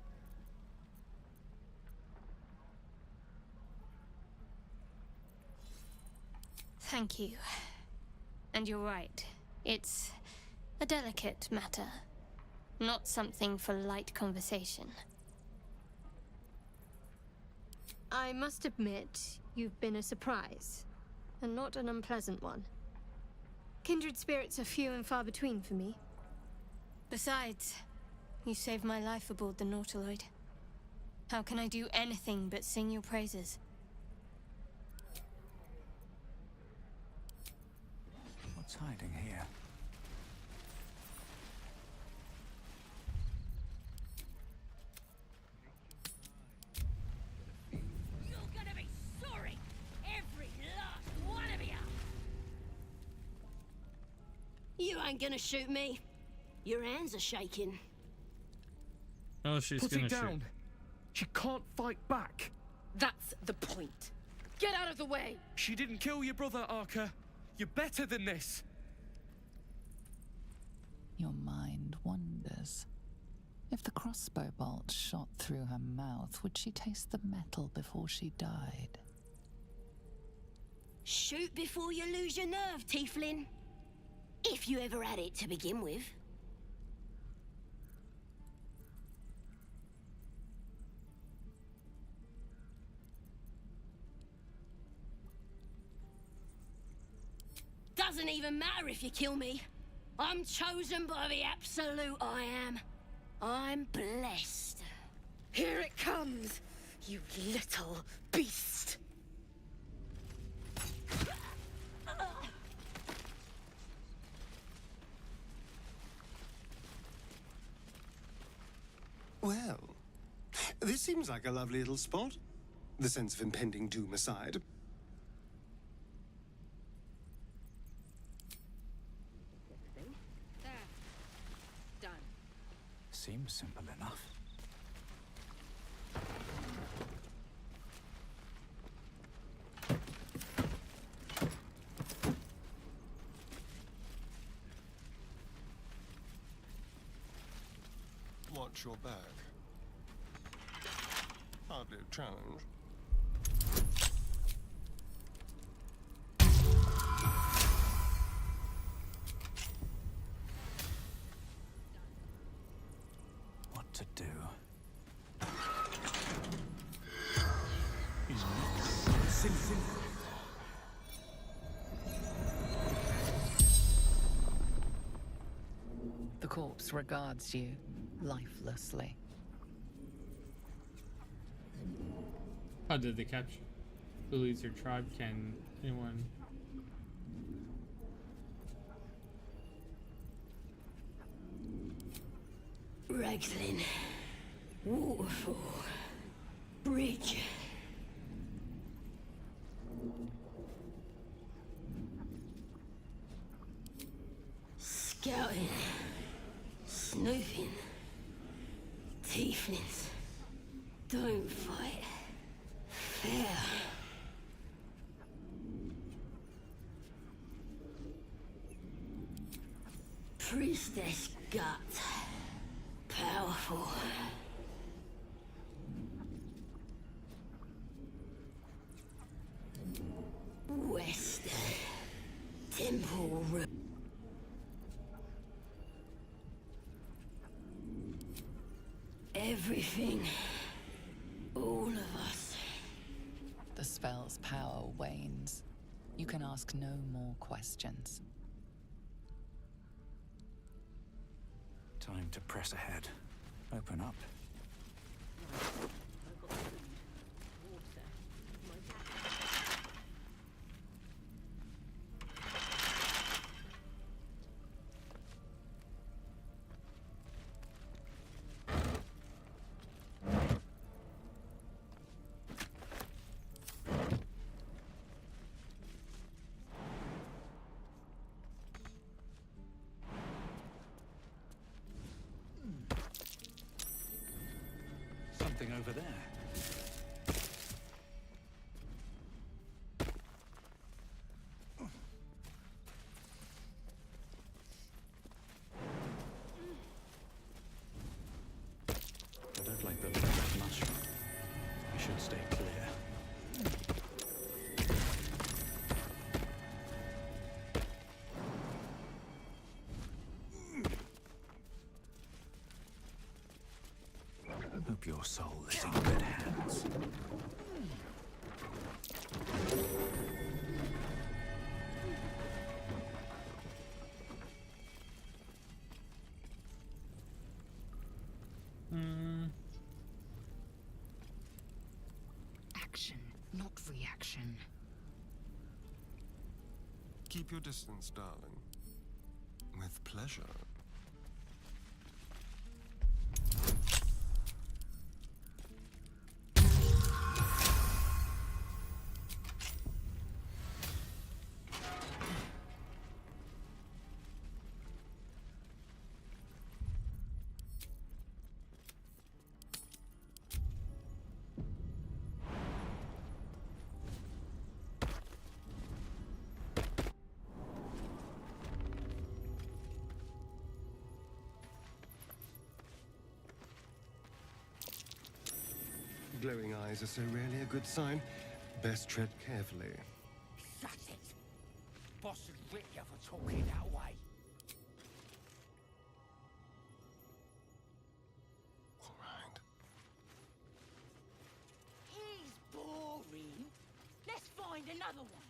Thank you. And you're right. It's a delicate matter. Not something for light conversation. I must admit, you've been a surprise. And not an unpleasant one. Kindred spirits are few and far between for me. Besides, you saved my life aboard the Nautiloid. How can I do anything but sing your praises? What's hiding here? You're gonna be sorry! Every last one of you! You ain't gonna shoot me. Your hands are shaking. Oh, she's Put gonna it down. shoot. She can't fight back. That's the point. Get out of the way! She didn't kill your brother, Arca. You're better than this. Your mind wanders. If the crossbow bolt shot through her mouth, would she taste the metal before she died? Shoot before you lose your nerve, Tiefling. If you ever had it to begin with. Doesn't even matter if you kill me. I'm chosen by the Absolute, I am. I'm blessed. Here it comes, you little beast! Well, this seems like a lovely little spot. The sense of impending doom aside. There. Done. Seems simple enough. Watch your back. Hardly a challenge. What to do? The corpse regards you lifelessly. How did they catch? Who leads your tribe? Can anyone? Ragslin. Waterfall. Bridge. Scouting. Snooping. Tieflings. Don't fight. Fair. Priestess gut. Powerful. West. Temple Road. Everything. All of us. The spell's power wanes. You can ask no more questions. Time to press ahead. Open up. Something over there. I don't like the look of mushroom. I should stay clear. Hope your soul is in good hands. Action, not reaction. Keep your distance, darling. With pleasure. Glowing eyes are so rarely a good sign. Best tread carefully. Shut it! Boss would rip you for talking that way. All right. He's boring. Let's find another one.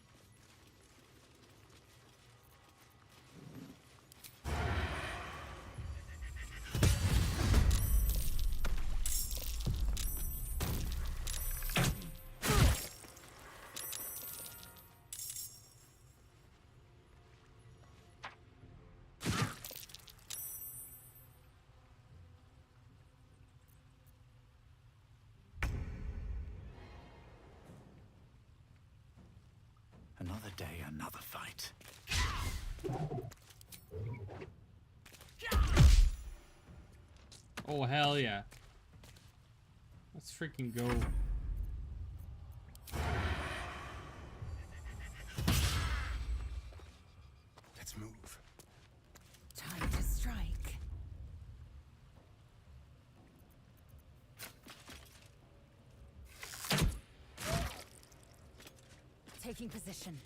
Another day, another fight. Oh, hell yeah. Let's freaking go. Let's move. Time to strike. Taking position.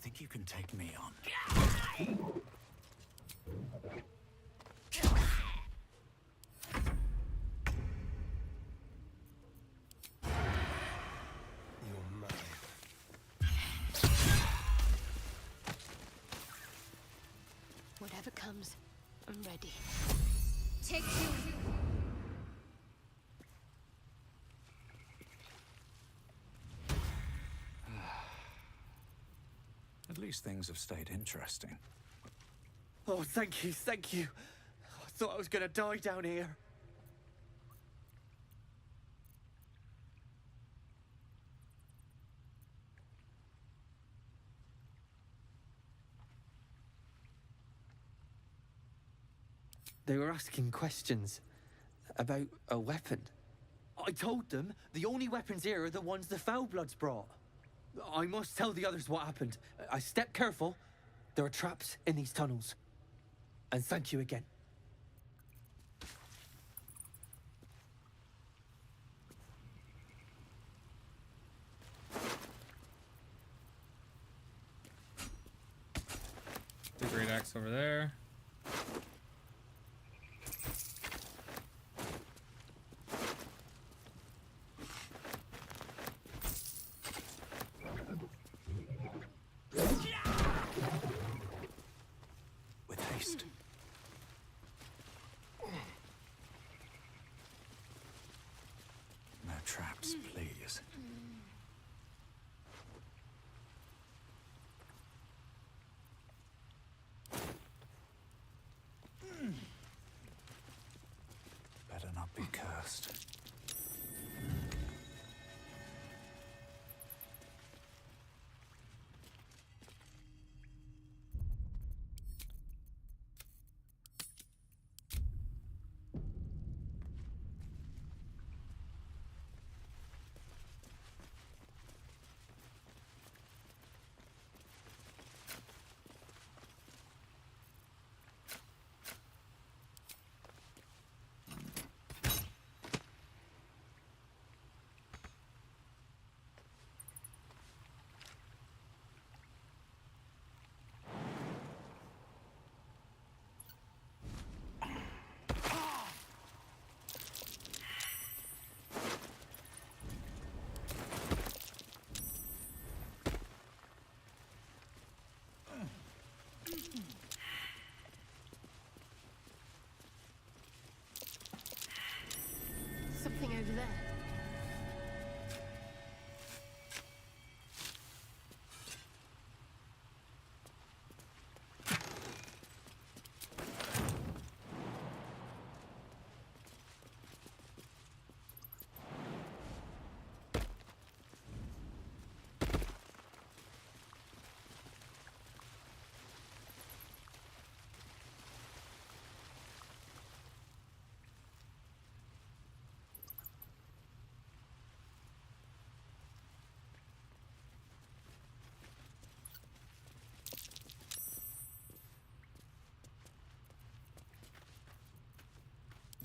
Think you can take me on? You're mine. Whatever comes, I'm ready. Take you. At least things have stayed interesting. Oh, thank you, thank you. I thought I was gonna die down here. They were asking questions about a weapon. I told them the only weapons here are the ones the Foulbloods brought. I must tell the others what happened. I stepped careful. There are traps in these tunnels. And thank you again. The great axe over there. With haste. No traps, please. Better not be cursed. Something over there.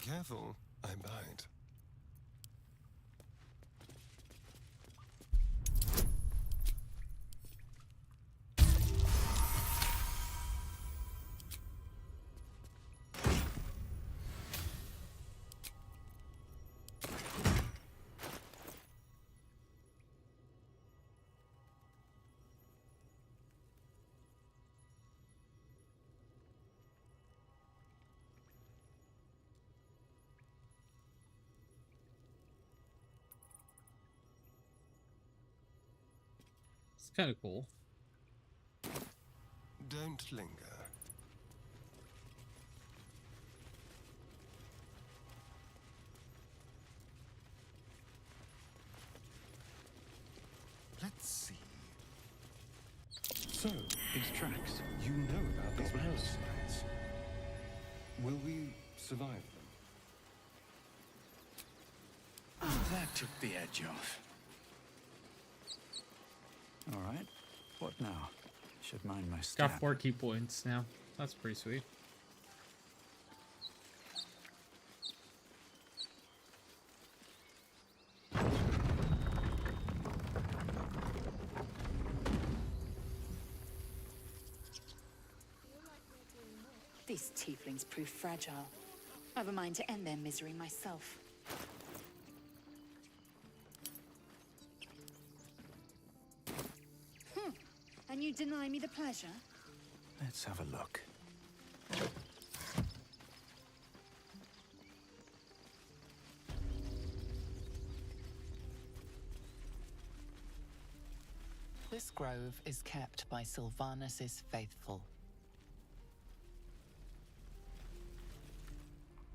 Careful, I bite. kind of cool. Don't linger. Let's see. So, these tracks. You know about these Goblins. parasites. Will we survive them? That took the edge off. All right. What now? Should mind my step. Got 4 key points now. That's pretty sweet. These tieflings prove fragile. I've a mind to end their misery myself. And you deny me the pleasure? Let's have a look. This grove is kept by Sylvanus' faithful.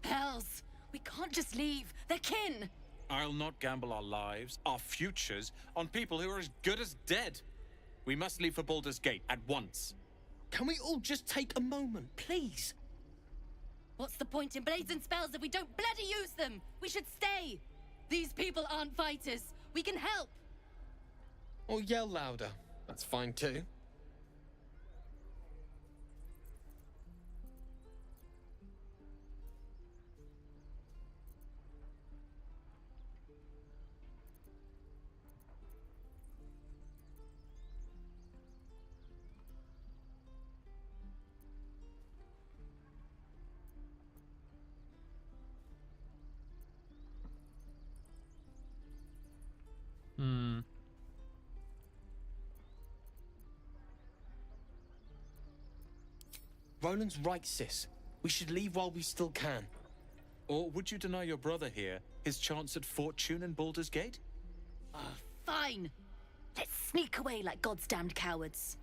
Hells! We can't just leave. They're kin! I'll not gamble our lives, our futures, on people who are as good as dead. We must leave for Baldur's Gate at once. Can we all just take a moment, please? What's the point in blazing spells if we don't bloody use them? We should stay. These people aren't fighters. We can help. Or yell louder. That's fine too. Roland's right, sis. We should leave while we still can. Or would you deny your brother here his chance at fortune in Baldur's Gate? Fine. Let's sneak away like God's damned cowards.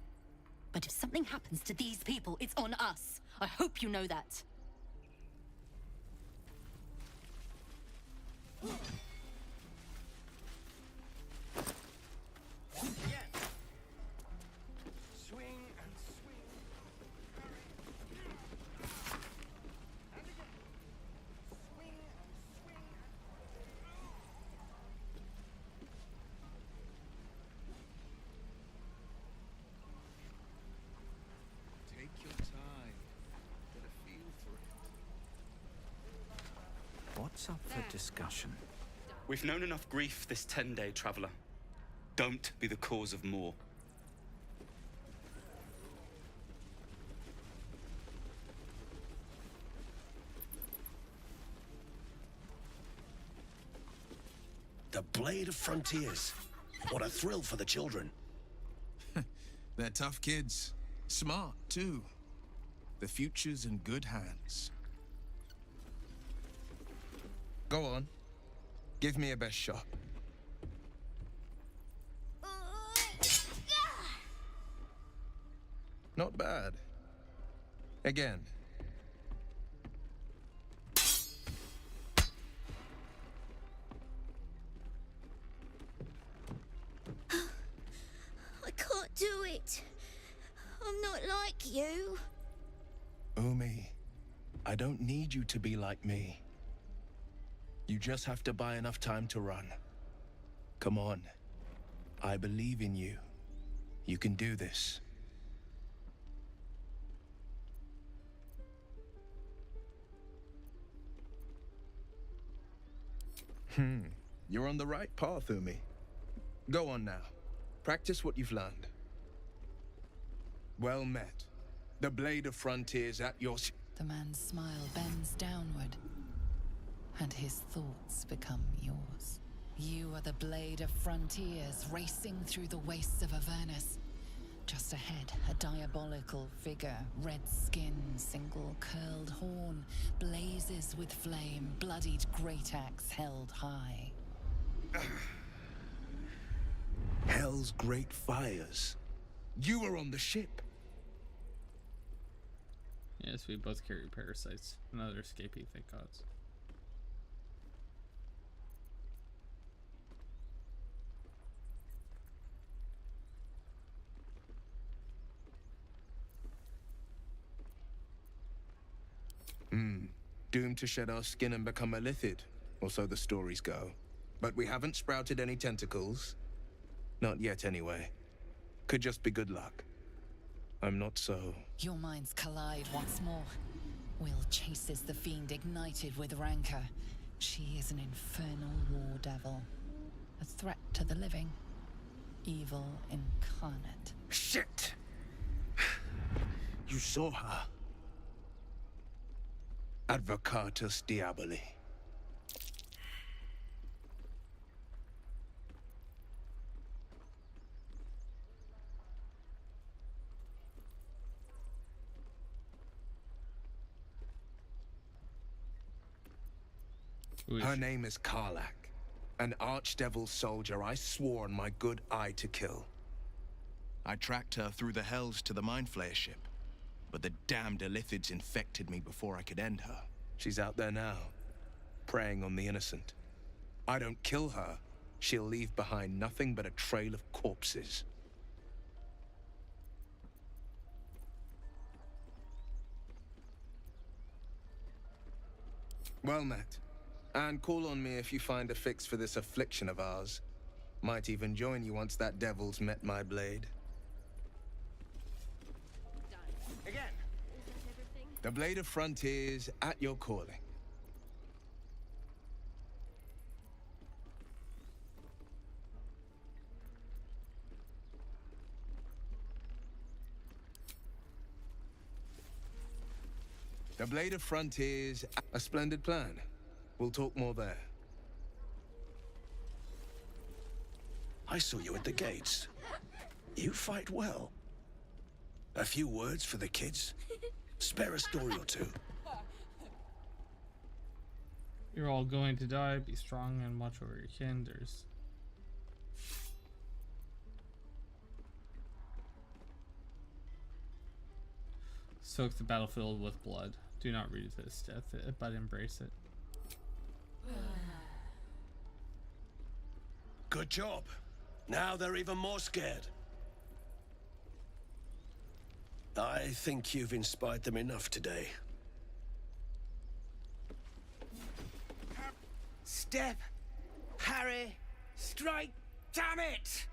But if something happens to these people, it's on us. I hope you know that. Swing and swing. And again. Swing and swing. Take your time. Get a feel for it. What's up for discussion? We've known enough grief this 10-day traveler. Don't be the cause of more. The Blade of Frontiers. What a thrill for the children. They're tough kids. Smart, too. The future's in good hands. Go on. Give me a best shot. Not bad. Again. I can't do it. I'm not like you. Umi, I don't need you to be like me. You just have to buy enough time to run. Come on. I believe in you. You can do this. You're on the right path, Umi. Go on now. Practice what you've learned. Well met. The Blade of Frontiers at your... The man's smile bends downward, and his thoughts become yours. You are the Blade of Frontiers, racing through the wastes of Avernus. Just ahead, a diabolical figure, red skin, single curled horn, blazes with flame, bloodied great axe held high. Hell's great fires. You were on the ship. Yes, we both carry parasites. Another escapee, thank gods. Doomed to shed our skin and become a lithid, or so the stories go. But we haven't sprouted any tentacles. Not yet, anyway. Could just be good luck. I'm not so... Your minds collide once more. Will chases the fiend ignited with rancor. She is an infernal war devil. A threat to the living. Evil incarnate. Shit! You saw her. Advocatus Diaboli. Her name is Karlach, an archdevil soldier I swore on my good eye to kill. I tracked her through the hells to the Mind Flayer ship, but the damned Illithids infected me before I could end her. She's out there now, preying on the innocent. I don't kill her, she'll leave behind nothing but a trail of corpses. Well met. And call on me if you find a fix for this affliction of ours. Might even join you once that devil's met my blade. Again. The Blade of Frontiers at your calling. The Blade of Frontiers, a splendid plan. We'll talk more there. I saw you at the gates. You fight well. A few words for the kids? Spare a story or two. You're all going to die. Be strong and watch over your kin. There's... Soak the battlefield with blood. Do not resist death, but embrace it. Good job. Now they're even more scared. I think you've inspired them enough today. Step, parry, strike, damn it!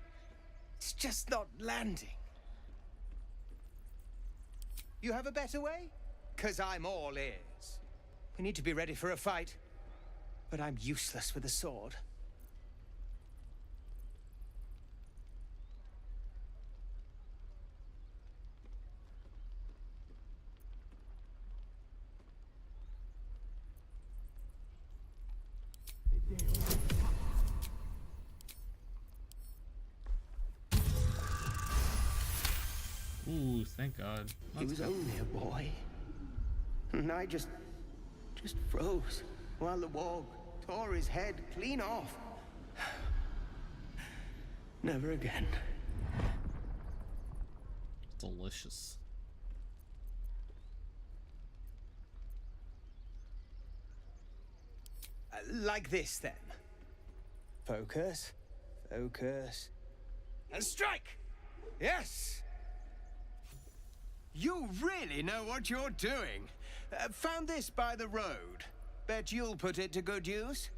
It's just not landing. You have a better way? 'Cause I'm all ears. We need to be ready for a fight, but I'm useless with a sword. Ooh, thank God. He was only a boy. And I just froze while the wall tore his head clean off. Never again. Delicious. Like this, then. Focus, focus, and strike! Yes! You really know what you're doing. Found this by the road. Bet you'll put it to good use.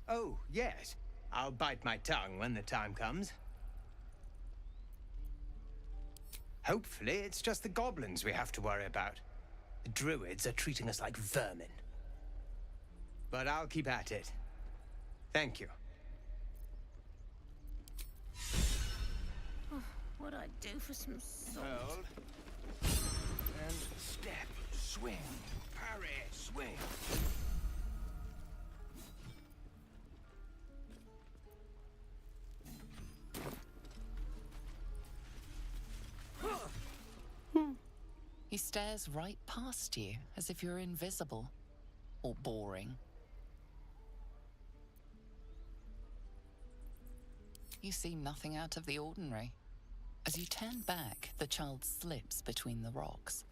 Oh, yes. I'll bite my tongue when the time comes. Hopefully, it's just the goblins we have to worry about. The druids are treating us like vermin. But I'll keep at it. Thank you. What'd I do for some salt? Hold. And step, swing, parry, swing. He stares right past you as if you're invisible or boring. You see nothing out of the ordinary. As you turn back, the child slips between the rocks.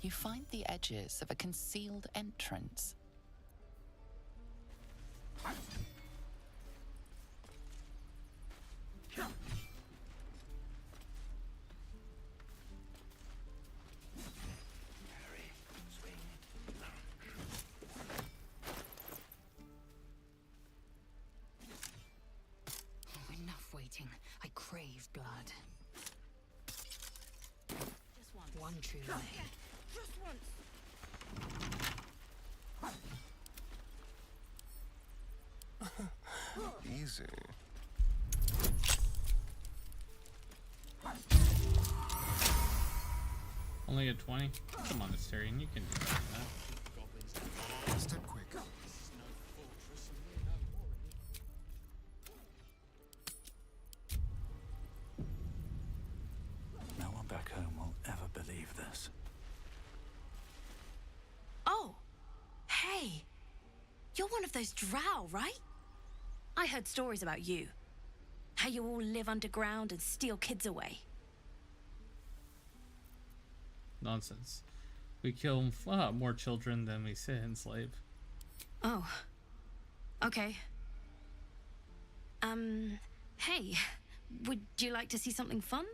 You find the edges of a concealed entrance. Enough waiting. I crave blood. Just one true way. Just once. Easy. Only a 20? Come on, Asterion, you can do that. Step quick. No one back home will ever believe this. Oh! Hey! You're one of those drow, right? I heard stories about you. How you all live underground and steal kids away. Nonsense. We kill more children than we enslave. Oh. Okay. Hey. Would you like to see something fun?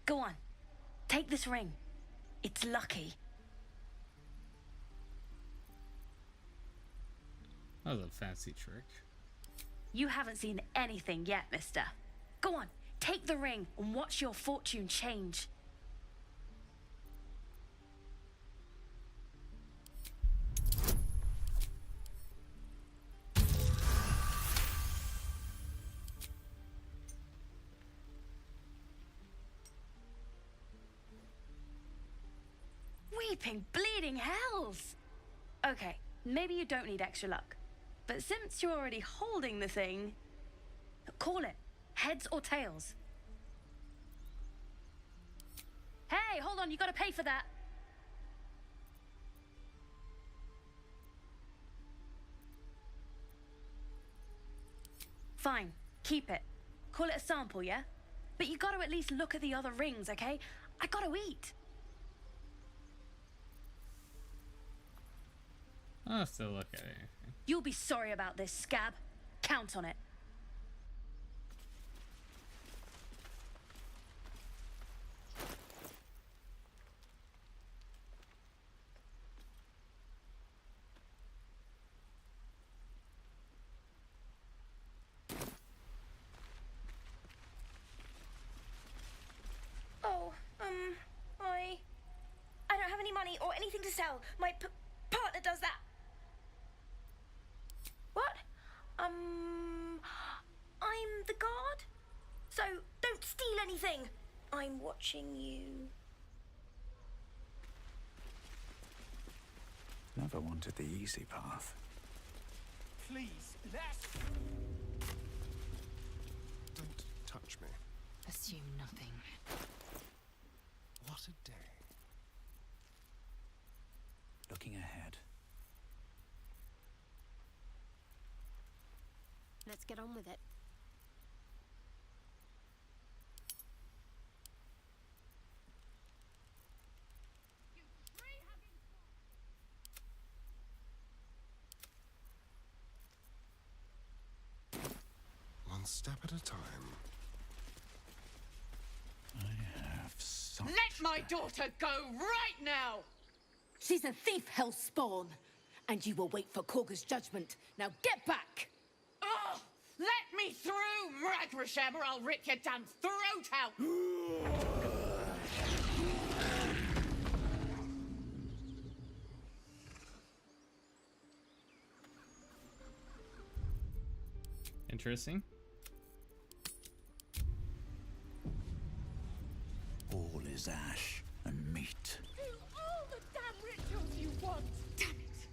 Go on. Take this ring. It's lucky. That was a fancy trick. You haven't seen anything yet, mister. Go on, take the ring and watch your fortune change. Weeping, bleeding hells! Okay, maybe you don't need extra luck. But since you're already holding the thing, call it. Heads or tails? Hey, hold on, you gotta pay for that. Fine, keep it. Call it a sample, yeah? But you gotta at least look at the other rings, okay? I gotta eat. I'll still look at anything. You'll be sorry about this, scab. Count on it. Oh, I don't have any money or anything to sell. My partner does that. What? I'm the guard. So don't steal anything. I'm watching you. Never wanted the easy path. Please, let's... Don't touch me. Assume nothing. What a day. Looking ahead. Let's get on with it. One step at a time. I have such... Let my daughter go right now! She's a thief, hellspawn. And you will wait for Korga's judgment. Now get back! Oh, let me through, Mragrasham, or I'll rip your damn throat out! Interesting. All is ash and meat. Do all the damn rituals you want! Damn it!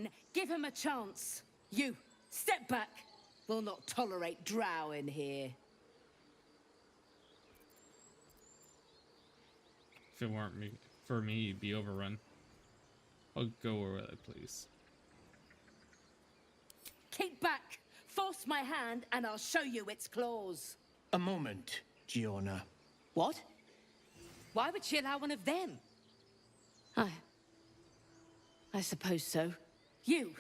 fine. Give him a chance. You, step back. We'll not tolerate drow in here. If it weren't for me, you'd be overrun. I'll go where I please. Keep back. Force my hand and I'll show you its claws. A moment, Giona. What? Why would she allow one of them? I suppose so. You.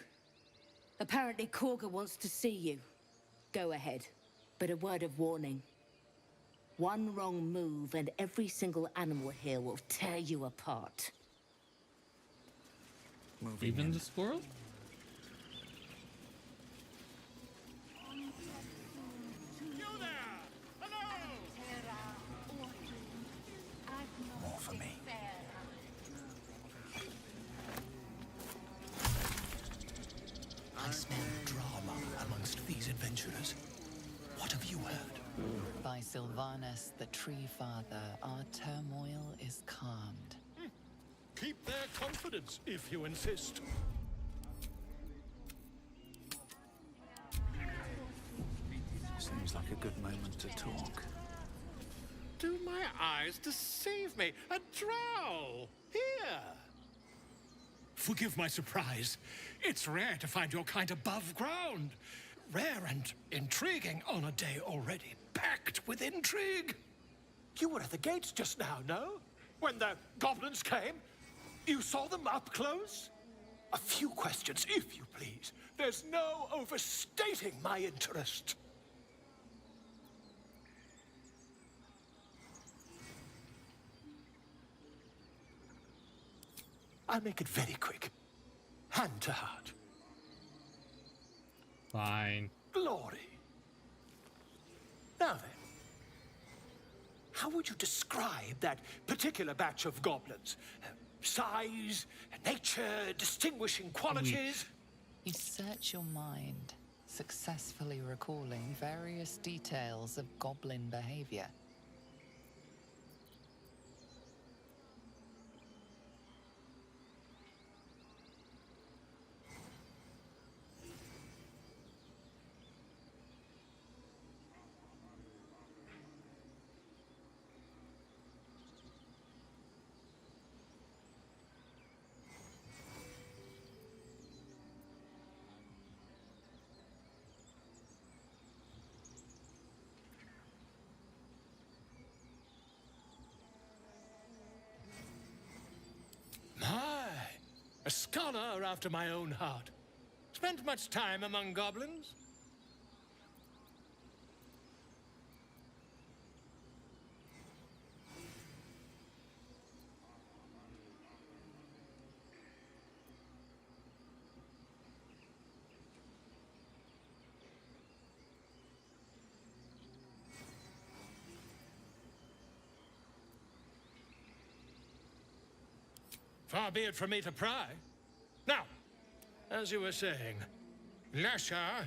Apparently Korga wants to see you. Go ahead. But a word of warning. One wrong move and every single animal here will tear you apart. Even the squirrel? More for me. I smell drama amongst these adventurers. What have you heard? By Sylvanus, the Tree Father, our turmoil is calmed. Keep their confidence, if you insist. Seems like a good moment to talk. Do my eyes deceive me? A drow! Here! Forgive my surprise. It's rare to find your kind above ground. Rare and intriguing on a day already packed with intrigue. You were at the gates just now, no? When the goblins came? You saw them up close? A few questions, if you please. There's no overstating my interest. I'll make it very quick. Hand to heart. Fine. Glory. Now then, how would you describe that particular batch of goblins? Size, nature, distinguishing qualities? You search your mind, successfully recalling various details of goblin behavior. A scholar after my own heart. Spent much time among goblins? Far be it from me to pry. Now, as you were saying, Lasha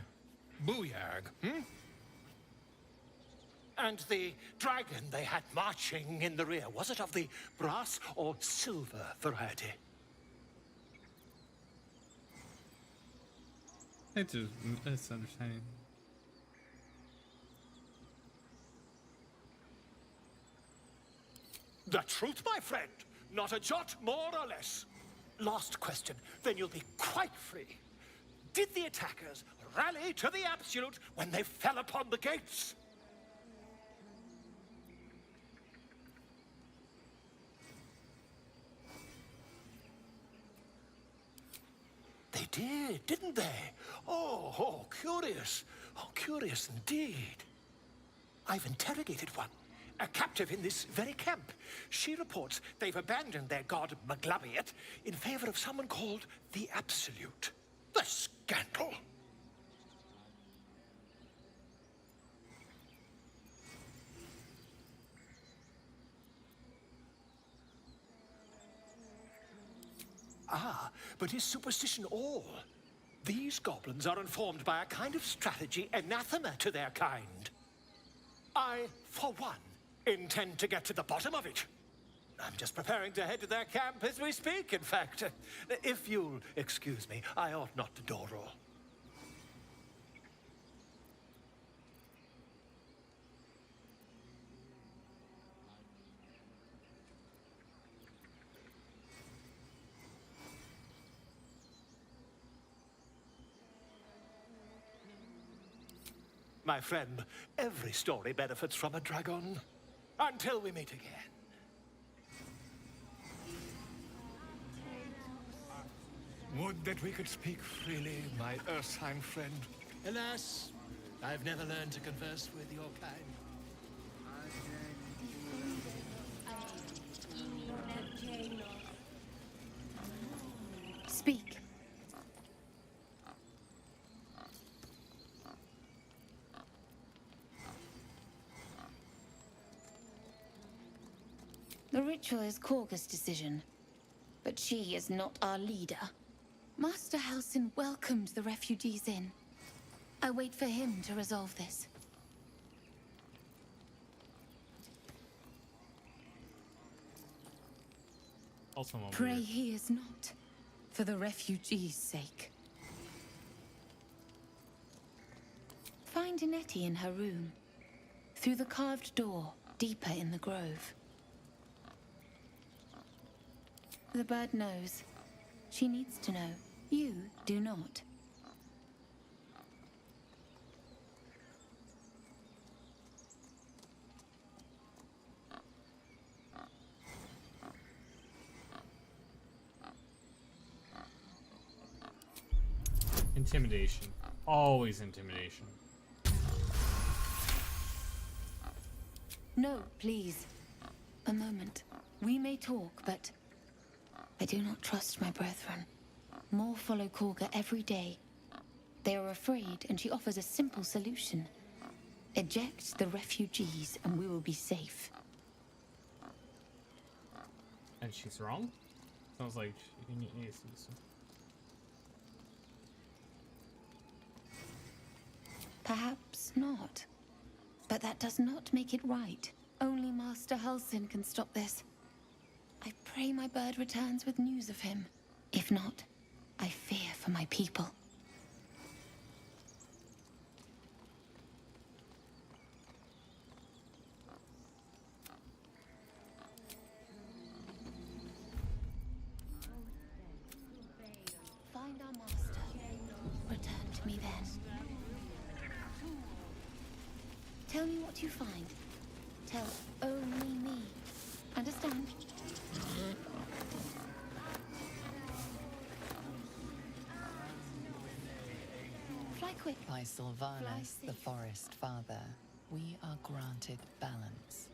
Booyag, And the dragon they had marching in the rear, was it of the brass or silver variety? It's just misunderstanding. The truth, my friend. Not a jot more or less. Last question, then you'll be quite free. Did the attackers rally to the absolute when they fell upon the gates? They did, didn't they? Oh, curious. Oh, curious indeed. I've interrogated one. A captive in this very camp. She reports they've abandoned their god Maglabiet in favor of someone called the Absolute. The scandal! Ah, but is superstition all? These goblins are informed by a kind of strategy anathema to their kind. I, for one, intend to get to the bottom of it. I'm just preparing to head to their camp as we speak, in fact. If you'll excuse me, I ought not to dawdle. My friend, every story benefits from a dragon. Until we meet again. Would that we could speak freely, my Earthsheim friend. Alas, I've never learned to converse with your kind. Speak. The ritual is Korga's decision, but she is not our leader. Master Halsin welcomed the refugees in. I wait for him to resolve this. Also, Pray he is not, for the refugees' sake. Find Nettie in her room, through the carved door, deeper in the grove. The bird knows. She needs to know. You do not. Intimidation. Always intimidation. No, please. A moment. We may talk, but I do not trust my brethren. More follow Korga every day. They are afraid, and she offers a simple solution. Eject the refugees, and we will be safe. And she's wrong? Sounds like she... Perhaps not. But that does not make it right. Only Master Halsin can stop this. I pray my bird returns with news of him. If not, I fear for my people. Find our master. Return to me then. Tell me what you find. Tell only me. Understand? Fly quick. By Sylvanus, the Forest Father, we are granted balance.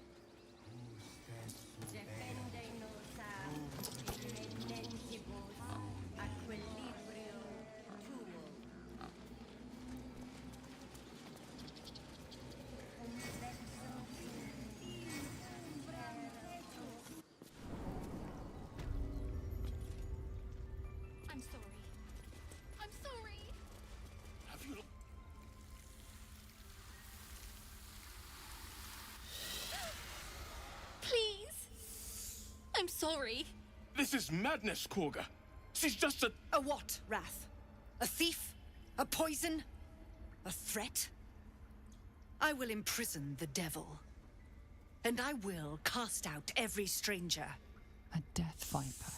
I'm sorry. I'm sorry. Have you... Please. I'm sorry. This is madness, Korga. She's just a... A what, Wrath? A thief? A poison? A threat? I will imprison the devil. And I will cast out every stranger. A death viper.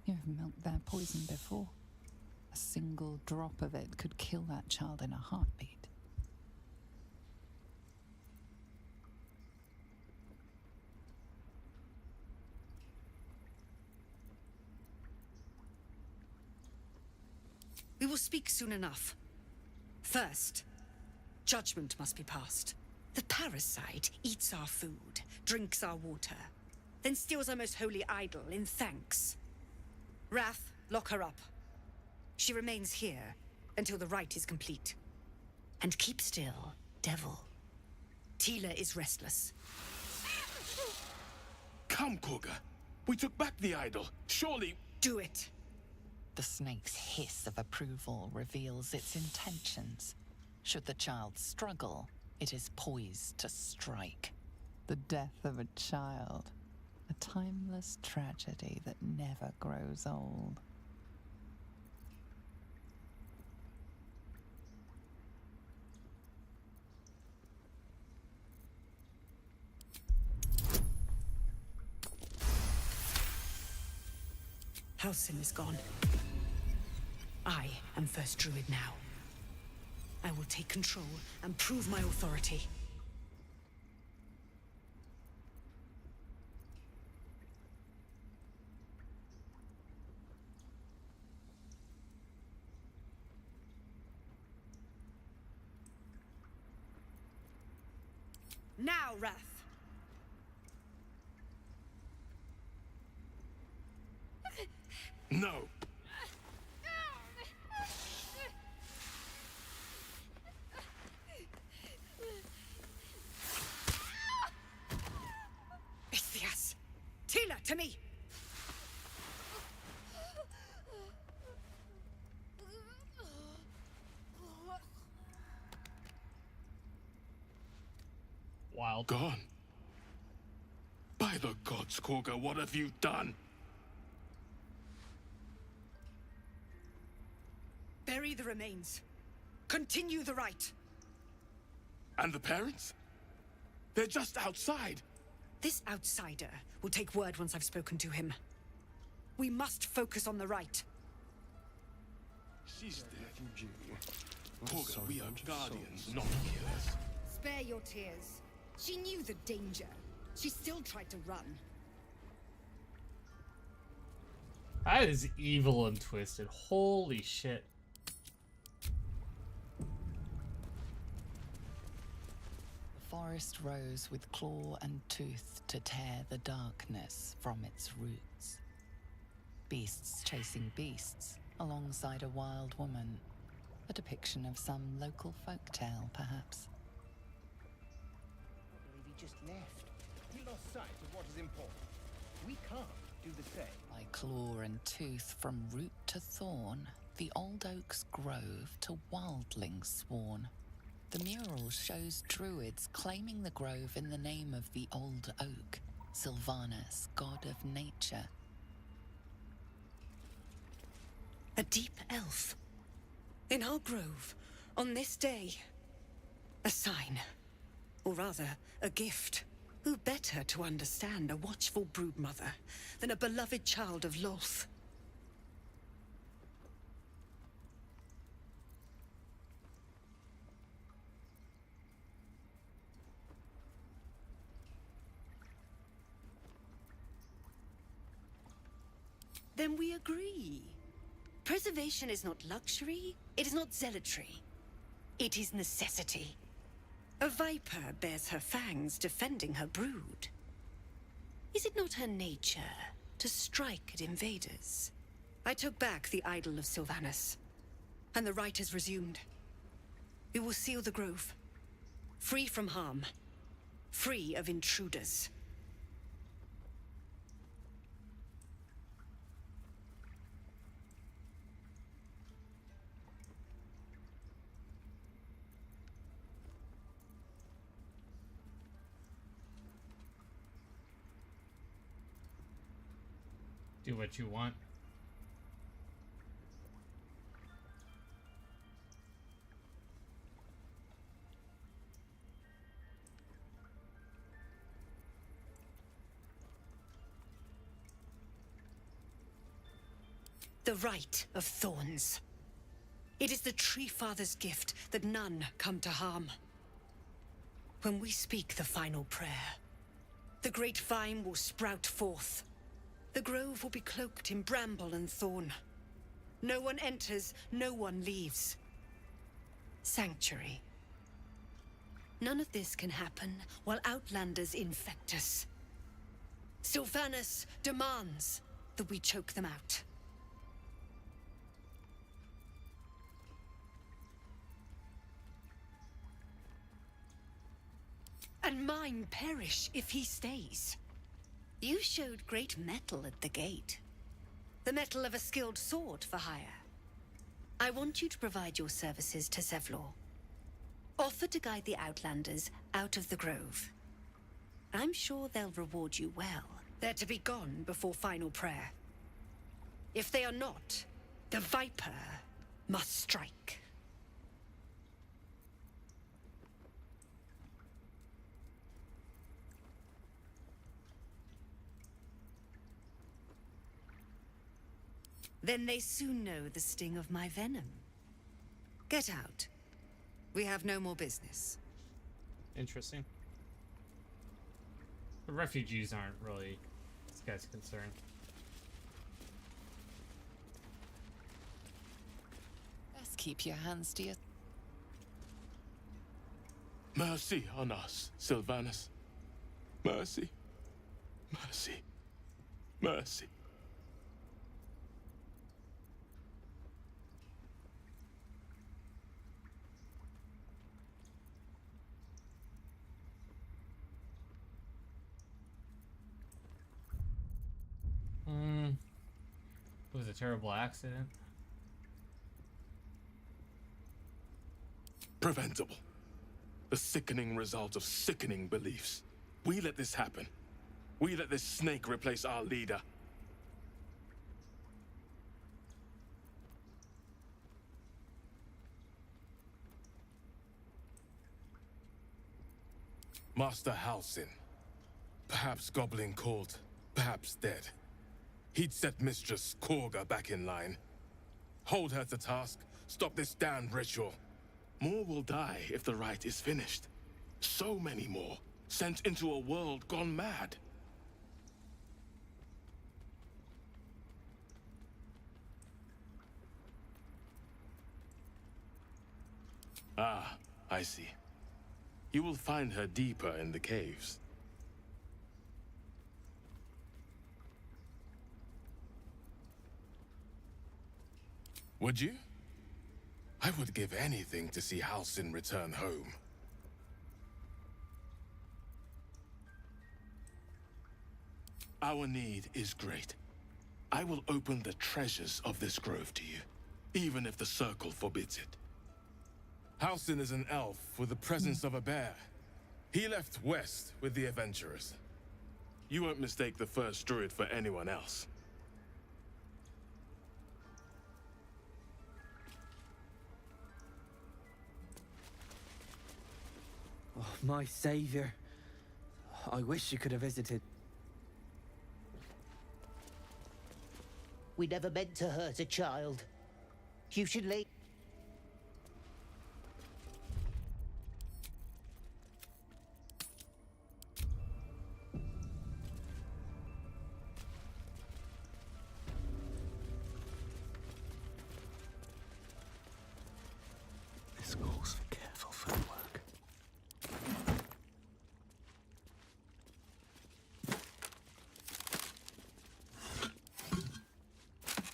You have milked their poison before. A single drop of it could kill that child in a heartbeat. We will speak soon enough. First, judgment must be passed. The parasite eats our food, drinks our water, then steals our most holy idol in thanks. Wrath, lock her up. She remains here until the rite is complete. And keep still, devil. Tila is restless. Come, Korga. We took back the idol. Surely... Do it. The snake's hiss of approval reveals its intentions. Should the child struggle, it is poised to strike. The death of a child. A timeless tragedy that never grows old. Halsin is gone. I am first druid now. I will take control and prove my authority. Now, Wrath! No! Ithias! Tila, to me! Wild. Gone. By the gods, Korga, what have you done? Bury the remains. Continue the rite. And the parents? They're just outside. This outsider will take word once I've spoken to him. We must focus on the rite. She's dead. Korga, we are guardians, not killers. Spare your tears. She knew the danger. She still tried to run. That is evil and twisted. Holy shit. The forest rose with claw and tooth to tear the darkness from its roots. Beasts chasing beasts alongside a wild woman. A depiction of some local folktale, perhaps. I believe he just left. He lost sight of what is important. We can't do the same. By claw and tooth from root to thorn, the old oak's grove to wildlings sworn. The mural shows druids claiming the grove in the name of the old oak, Sylvanus, god of nature. A deep elf. In our grove, on this day. A sign. Or rather, a gift. Who better to understand a watchful broodmother than a beloved child of Lolth? Then we agree. Preservation is not luxury, it is not zealotry. It is necessity. A viper bears her fangs defending her brood. Is it not her nature to strike at invaders? I took back the idol of Sylvanus, and the rite is resumed. We will seal the grove, free from harm, free of intruders. Do what you want. The Rite of Thorns. It is the Tree Father's gift that none come to harm. When we speak the final prayer, the great vine will sprout forth. The grove will be cloaked in bramble and thorn. No one enters, no one leaves. Sanctuary. None of this can happen while Outlanders infect us. Sylvanus demands that we choke them out. And mine perish if he stays. You showed great mettle at the gate. The mettle of a skilled sword for hire. I want you to provide your services to Zevlor. Offer to guide the Outlanders out of the grove. I'm sure they'll reward you well They're to be gone before final prayer. If they are not, the Viper must strike. Then they soon know the sting of my venom. Get out. We have no more business. Interesting. The refugees aren't really this guy's concern. Best keep your hands to your... Mercy on us, Sylvanus. Mercy. Mercy. Mercy. It was a terrible accident. Preventable. The sickening result of sickening beliefs. We let this happen. We let this snake replace our leader. Master Halsin. Perhaps Goblin called, perhaps dead. He'd set Mistress Korga back in line. Hold her to task, stop this damned ritual. More will die if the rite is finished. So many more, sent into a world gone mad. Ah, I see. You will find her deeper in the caves. Would you? I would give anything to see Halsin return home. Our need is great. I will open the treasures of this grove to you, even if the Circle forbids it. Halsin is an elf with the presence of a bear. He left west with the adventurers. You won't mistake the first druid for anyone else. Oh, my savior. I wish you could have visited. We never meant to hurt a child. You should leave. This calls for careful footwork.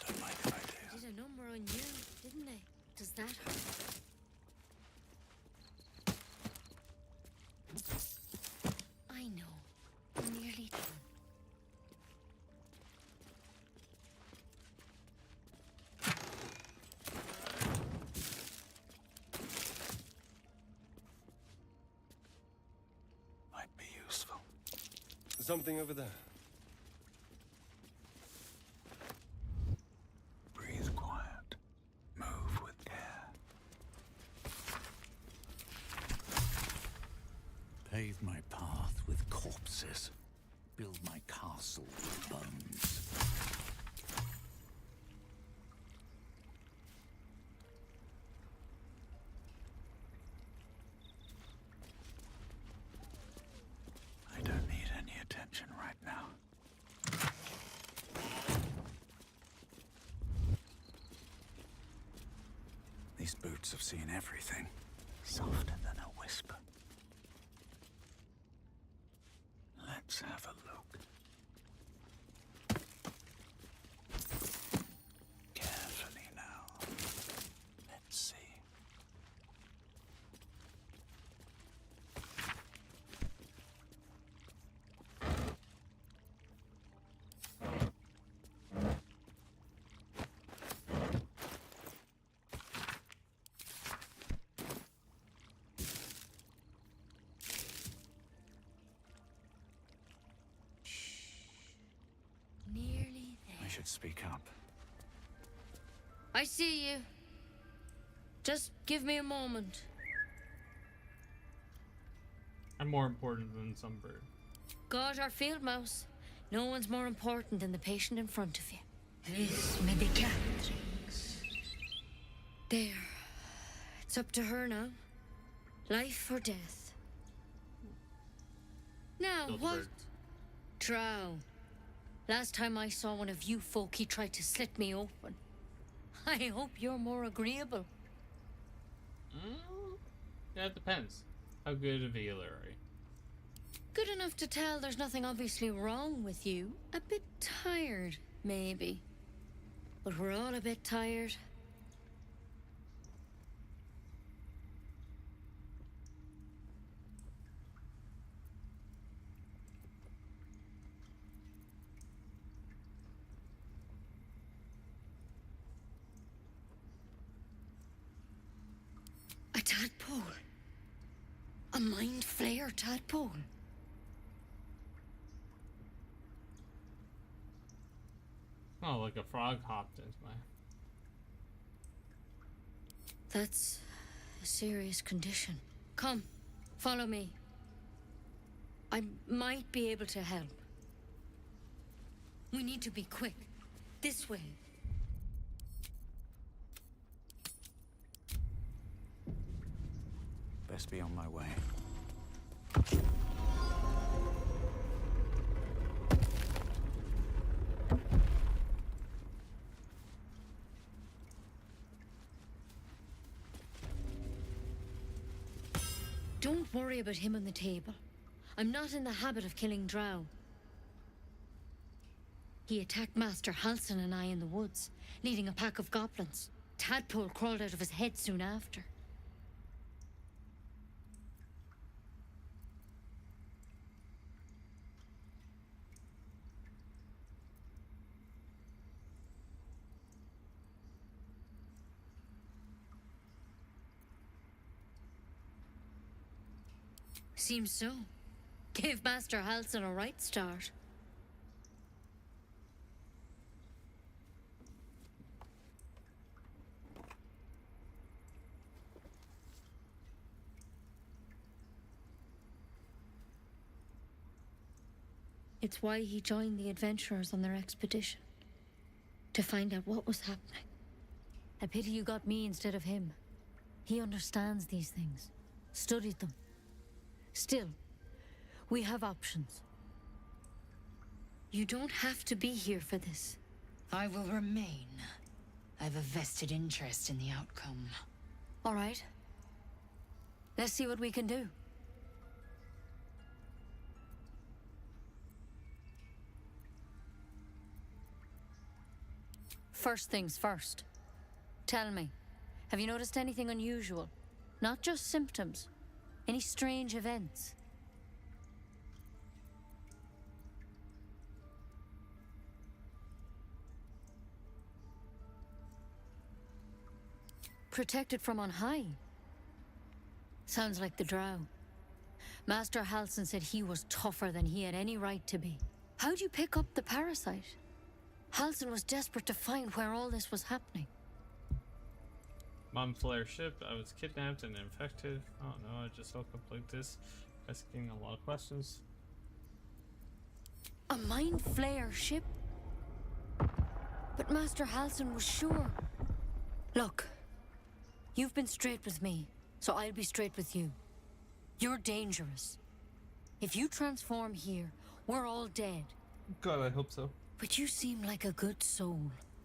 Don't mind if I do. They did a number on you, didn't they? Does that hurt? I know. I'm nearly done. Might be useful. Something over there. Breathe quiet. Move with care. Pave my path with corpses. Build my castle with bones. I don't need any attention right now. These boots have seen everything. Softer than a whisper. Let's have a look. Carefully now. Let's see. should speak up. I see you. Just give me a moment. I'm more important than some bird. God, our field mouse. No one's more important than the patient in front of you. This medicatrix. There. It's up to her now. Life or death. Now, what? Drow. Last time I saw one of you folk, he tried to slit me open. I hope you're more agreeable. Yeah, it depends. How good of a healer are you? Good enough to tell there's nothing obviously wrong with you. A bit tired, maybe. But we're all a bit tired. A tadpole. A mind flayer tadpole. Oh, like a frog hopped into my... That's a serious condition. Come, follow me. I might be able to help. We need to be quick. This way. Best be on my way. Don't worry about him on the table. I'm not in the habit of killing drow. He attacked Master Halsin and I in the woods, leading a pack of goblins. Tadpole crawled out of his head soon after. Seems so. Gave Master Halsin a right start. It's why he joined the adventurers on their expedition. To find out what was happening. A pity you got me instead of him. He understands these things. Studied them. Still, we have options. You don't have to be here for this. I will remain. I have a vested interest in the outcome. All right. Let's see what we can do. First things first. Tell me, have you noticed anything unusual? Not just symptoms. Any strange events? Protected from on high? Sounds like the drow. Master Halsin said he was tougher than he had any right to be. How'd you pick up the parasite? Halsin was desperate to find where all this was happening. Mind Flayer ship. I was kidnapped and infected. Oh no, I just woke up like this. Asking a lot of questions. A Mind Flayer ship? But Master Halsin was sure. Look, you've been straight with me, so I'll be straight with you. You're dangerous. If you transform here, we're all dead. God, I hope so. But you seem like a good soul.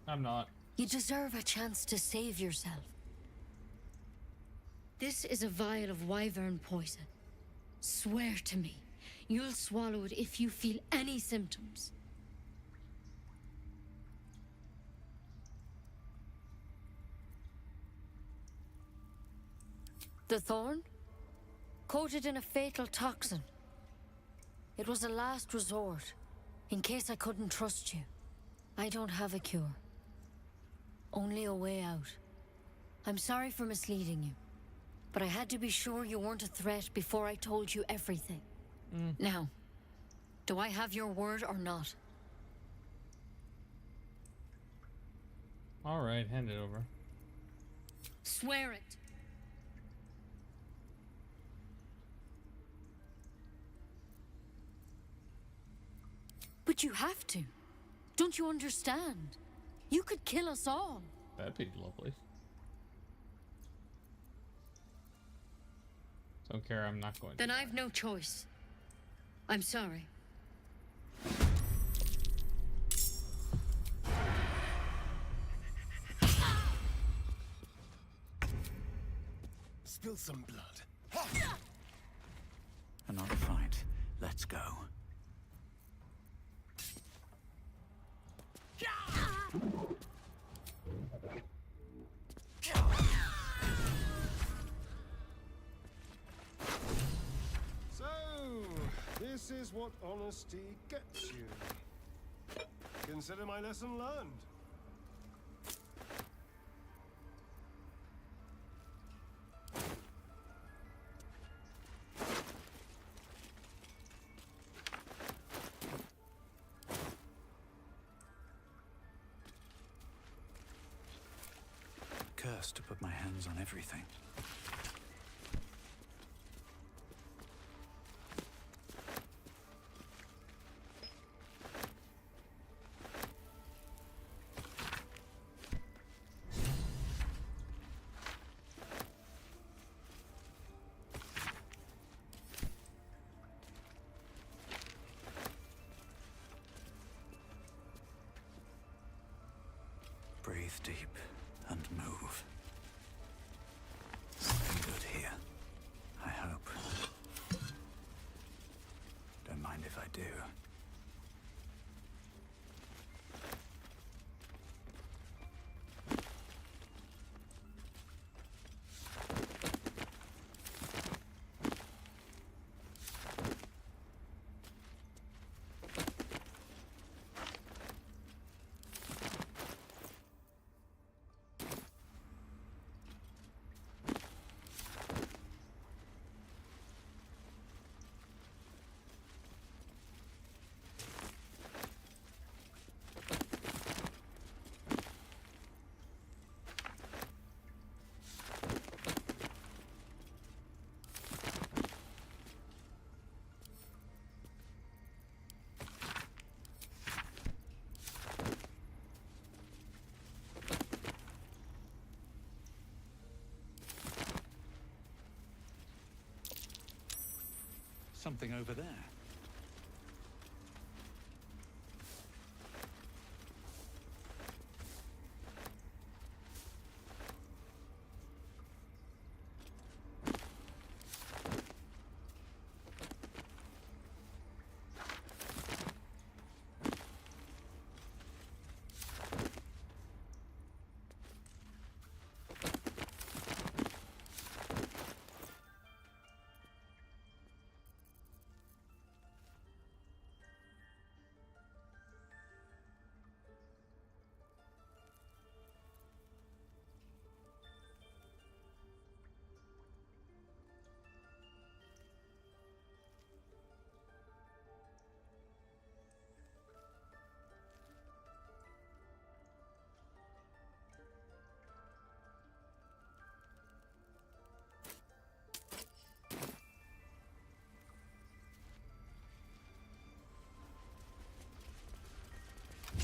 I'm not. You deserve a chance to save yourself. This is a vial of wyvern poison. Swear to me, you'll swallow it if you feel any symptoms. The thorn? Coated in a fatal toxin. It was a last resort, in case I couldn't trust you. I don't have a cure. Only a way out. I'm sorry for misleading you, but I had to be sure you weren't a threat before I told you everything. Now, do I have your word or not? All right, hand it over. Swear it. But you have to. Don't you understand? You could kill us all. That'd be lovely. Don't care, I'm not going to. Then I've no choice. I'm sorry. Spill some blood. Another fight. Let's go. So, this is what honesty gets you. Consider my lesson learned. Cursed to put my hands on everything. Breathe deep and move. Something good here. I hope. Don't mind if I do. Something over there.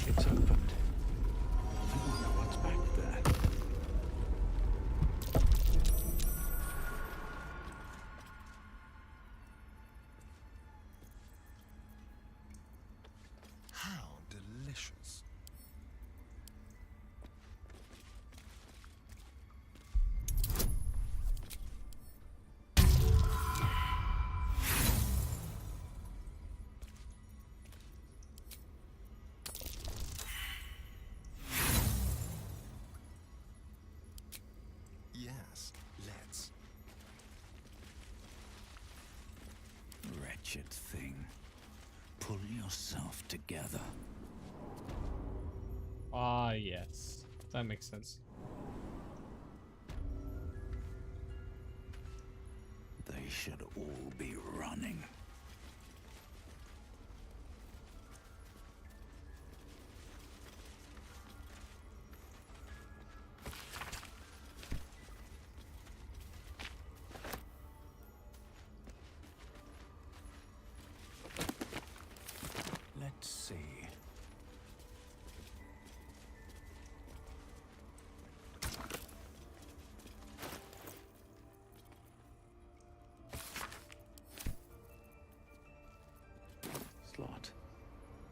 It's opened. I wonder what's back there. How delicious. Yes, let's. Wretched thing. Pull yourself together. Ah, yes. That makes sense. They should all be running.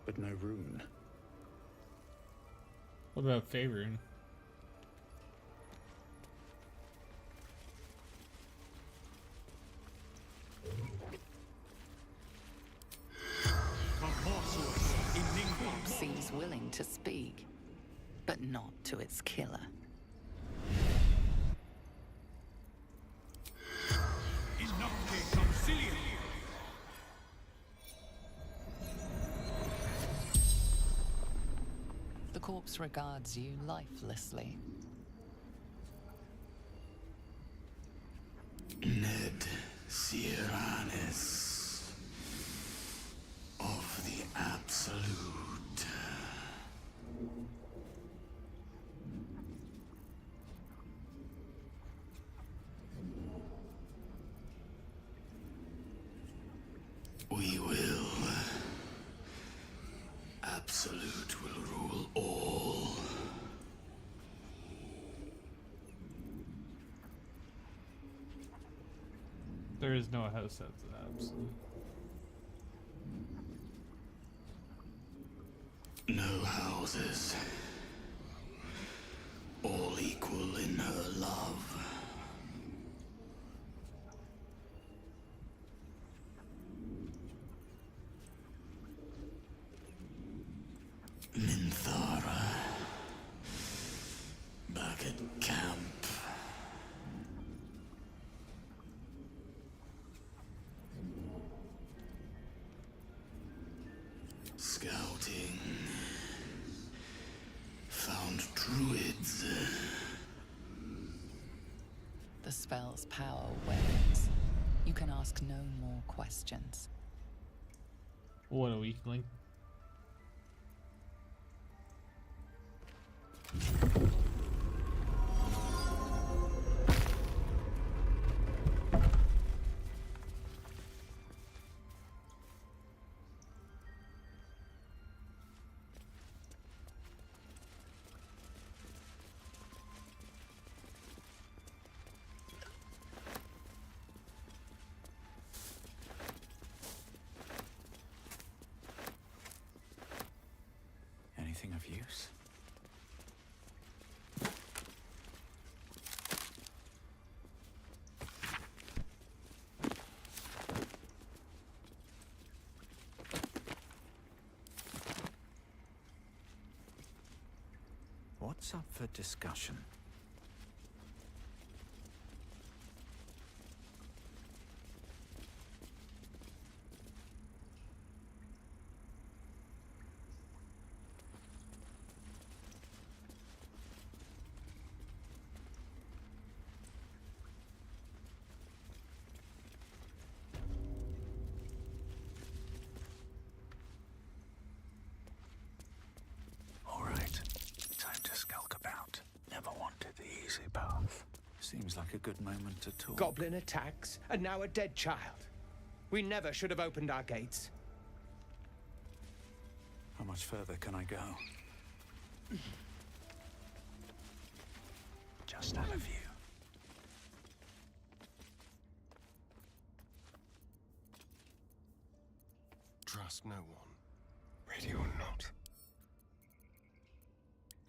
but no rune. What about Faerun? Seems willing to speak, but not to its killer. The corpse regards you lifelessly. Ned Sierranis of the Absolute. We will. Absolute will rule all. There is no house that's absolute. No houses. All equal in her love. Minthara. Back at camp. Scouting. Found druids. The spell's power wanes. You can ask no more questions. What a weakling. Anything of use? What's up for discussion? All right, time to skulk about. Never wanted the easy path. Seems like a good moment to talk. Goblin attacks, and now a dead child. We never should have opened our gates. How much further can I go? Just out of view. Trust no one, ready or not.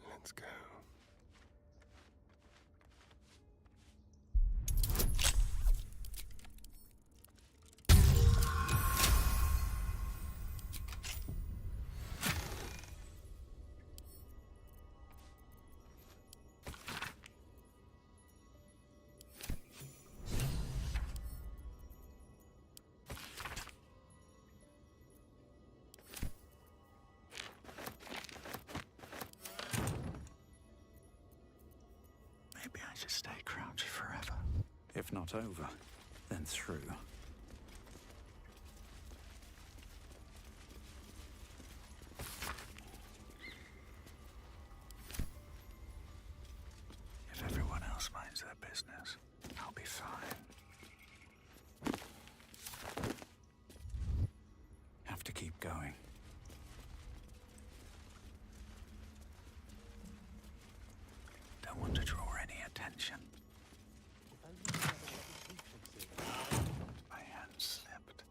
Let's go. Maybe I should stay crouched forever. If not over, then through. If everyone else minds their business, I'll be fine. Have to keep going. Don't want to draw any attention. My hand slipped.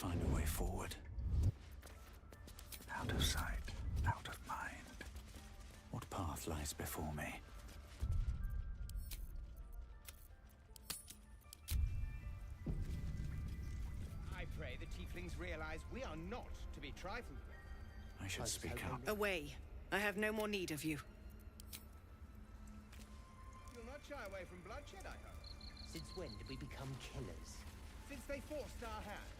find a way forward. Out of sight, out of mind. What path lies before me? I pray the tieflings realize we are not to be trifled with. I should speak up. Away. I have no more need of you. You'll not shy away from bloodshed, I hope. Since when did we become killers? Since they forced our hand.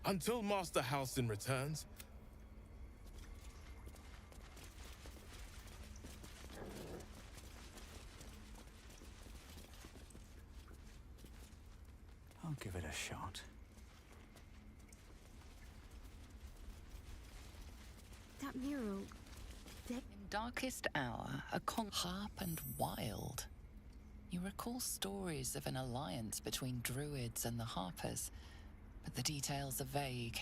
Until Master Halsin returns. I'll give it a shot. That mural. In darkest hour, a harp and wild. You recall stories of an alliance between druids and the harpers, but the details are vague.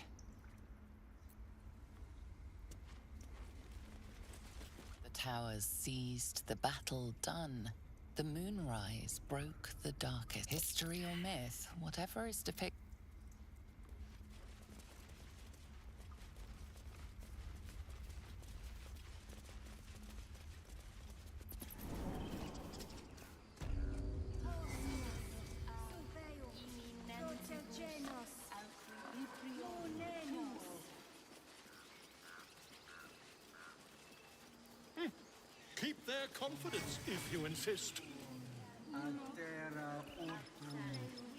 The towers seized, the battle done. The moonrise broke the darkest. History or myth, whatever is depicted. Keep their confidence if you insist. Atera ortum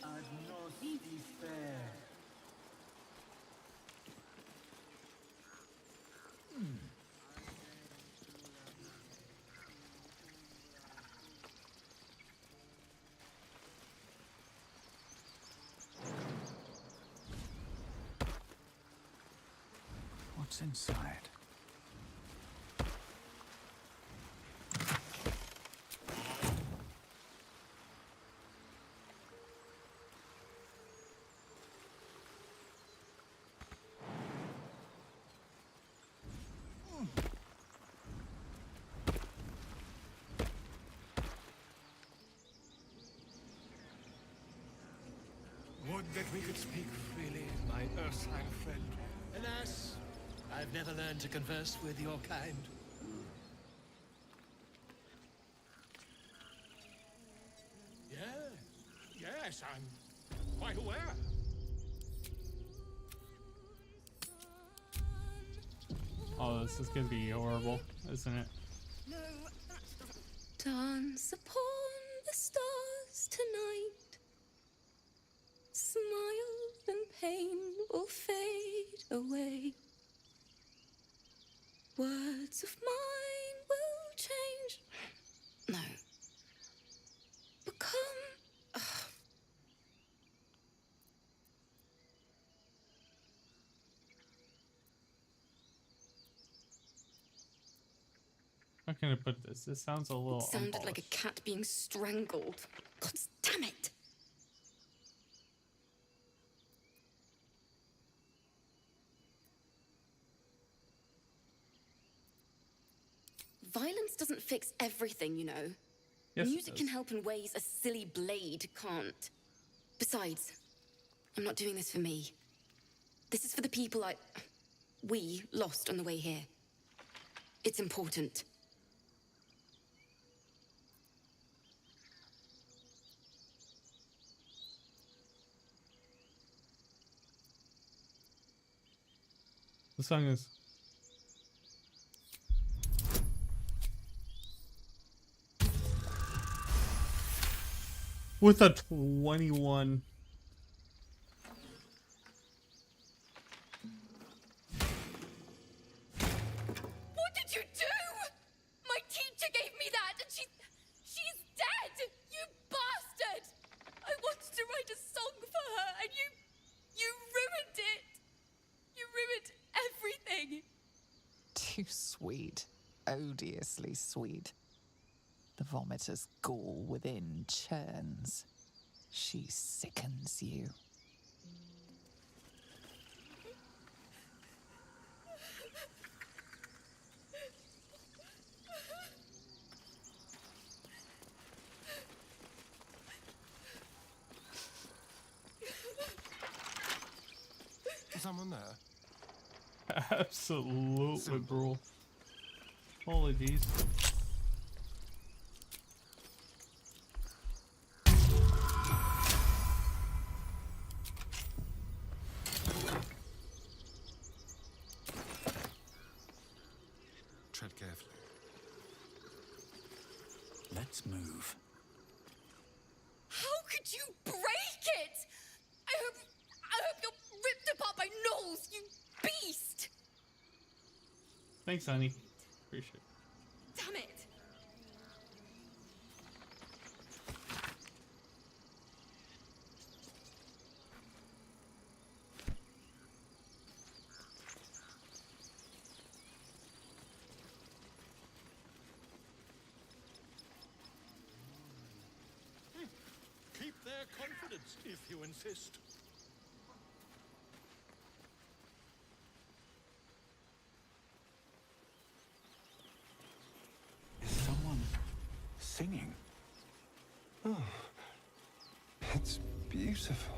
ad nos disper. What's inside? Would that we could speak freely, my Ursine friend. Alas, I've never learned to converse with your kind. Yes, I'm quite aware. Oh, this is gonna be horrible, isn't it? Dance upon the stars tonight. Smile and pain will fade away. Words of mine will change. No. Become. How can I put this? This sounds a little. It sounded like a unpolished. cat being strangled. God damn it! Violence doesn't fix everything, you know. Yes, it Music does. can help in ways a silly blade can't. Besides, I'm not doing this for me. This is for the people we lost on the way here. It's important. The song is. With a 21. What did you do? My teacher gave me that, and she's dead! You bastard! I wanted to write a song for her, and you ruined it! You ruined everything! Too sweet. Odiously sweet. The vomitor's gall within churns. She sickens you. Someone there? Absolutely, bro. Holy geez. Tread carefully. Let's move. How could you break it? I hope you're ripped apart by gnolls, you beast! Thanks, honey. Appreciate it. Damn it! Keep their confidence if you insist. Is someone singing? Oh, it's beautiful.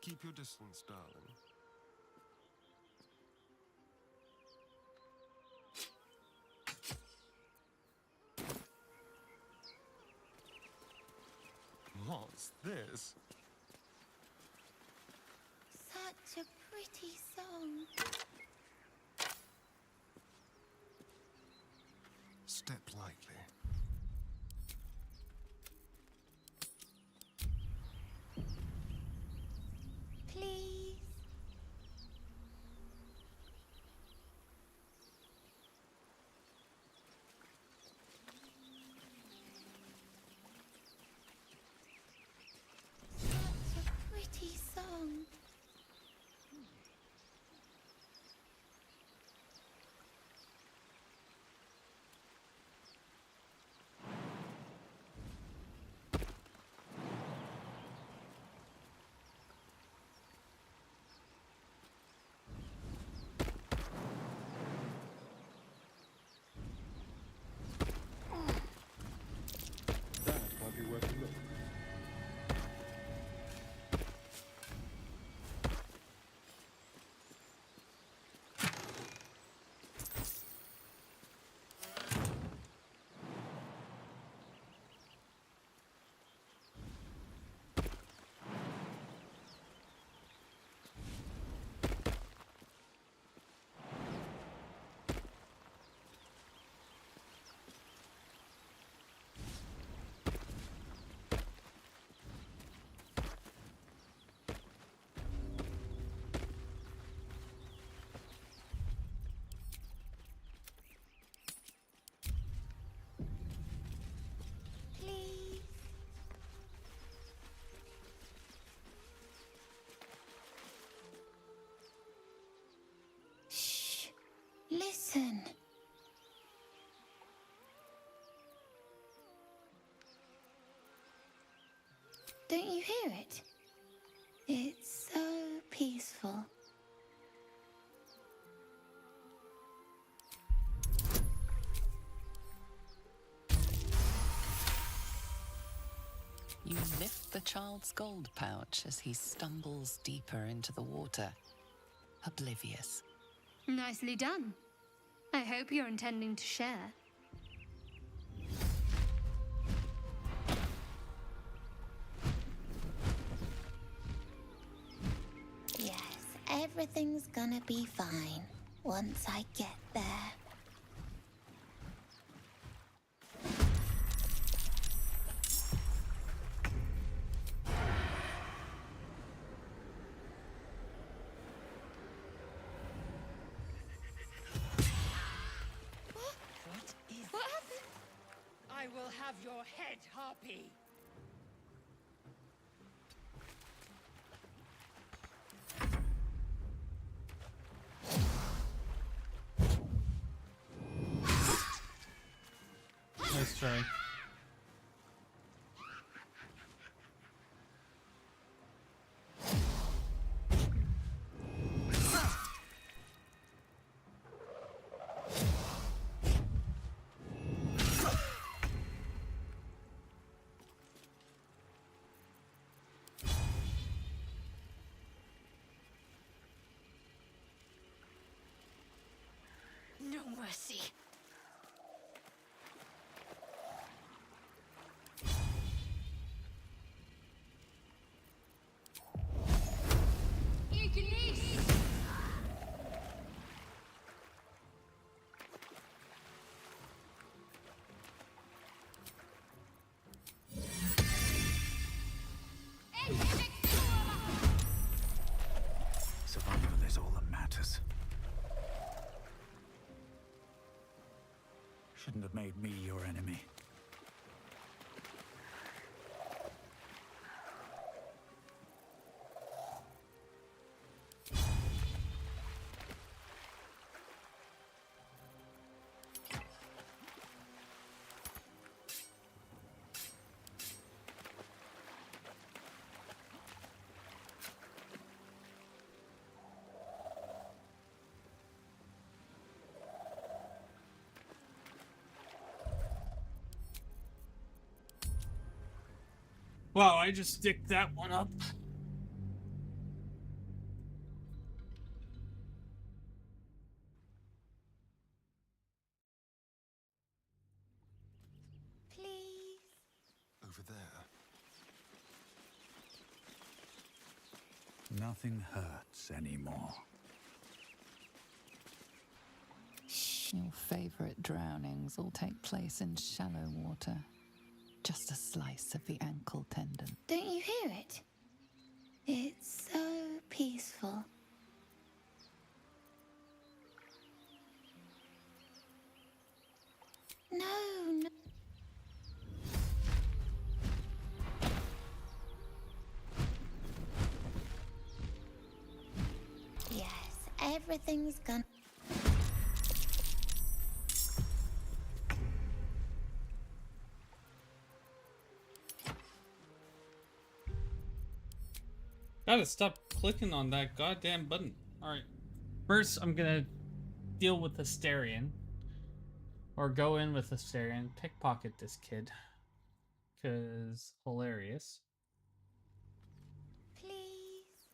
Keep your distance, darling. What's this? Such a pretty song. Step lightly. Please. Such a pretty song. That might be worth a look. Please. Shh. Listen. Don't you hear it? It's so peaceful. You lift the child's gold pouch as he stumbles deeper into the water, oblivious. Nicely done. I hope you're intending to share. Yes, everything's gonna be fine once I get there. What happened? I will have your head, Harpy. Nice try. no mercy. Survival is all that matters. Shouldn't have made me your enemy. Wow, I just stick that one up. Please. Over there. Nothing hurts anymore. Your favorite drownings all take place in shallow water. Just a slice of the ankle tendon. Don't you hear it? It's so peaceful. No, no. Yes, everything's gonna... Gotta stop clicking on that goddamn button. Alright. First, I'm gonna deal with Asterion. Or go in with Asterion. Pickpocket this kid. Because hilarious. Please.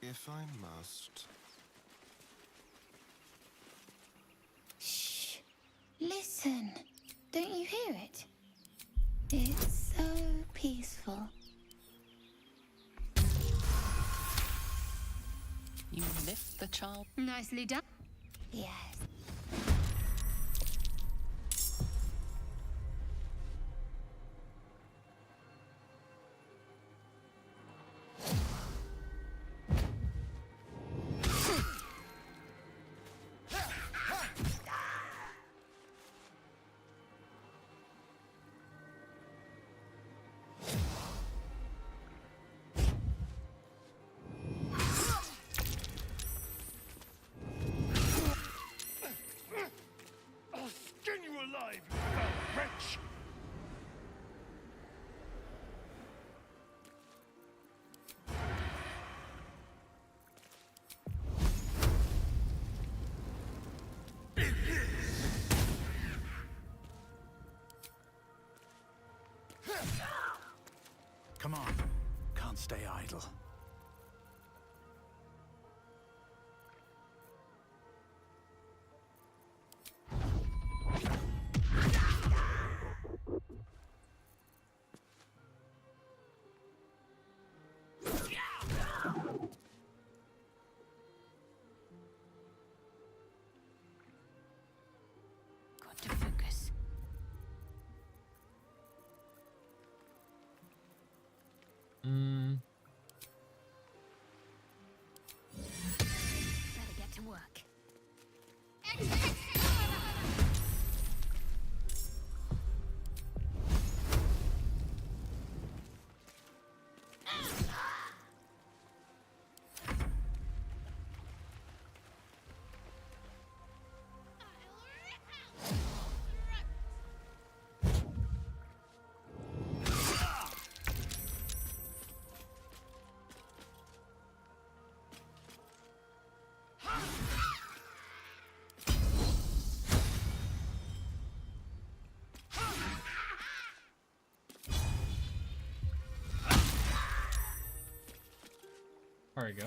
If I must. Shh. Listen. Don't you hear it? It's so peaceful. You lift the child. Nicely done. Yes. Alive, you foul wretch! Come on, can't stay idle. Got to focus. Better get to work. There we go.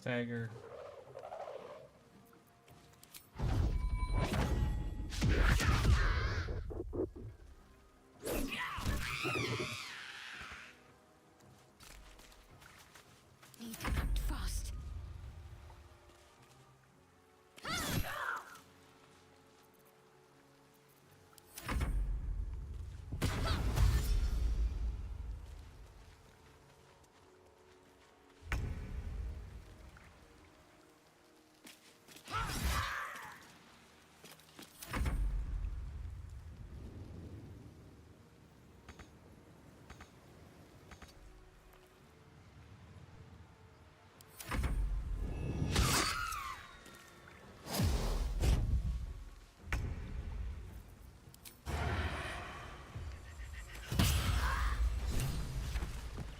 Stagger. Need to act fast.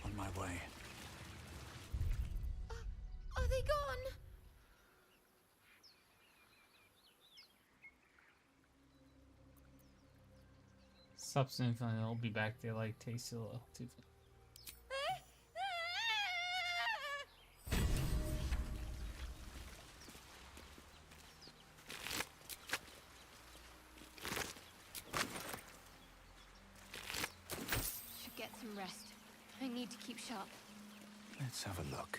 On my way. Are they gone? Substance, I'll be back. They like taste a little too. Should get some rest. I need to keep sharp. Let's have a look.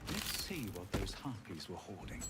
Let's see what those harpies were hoarding.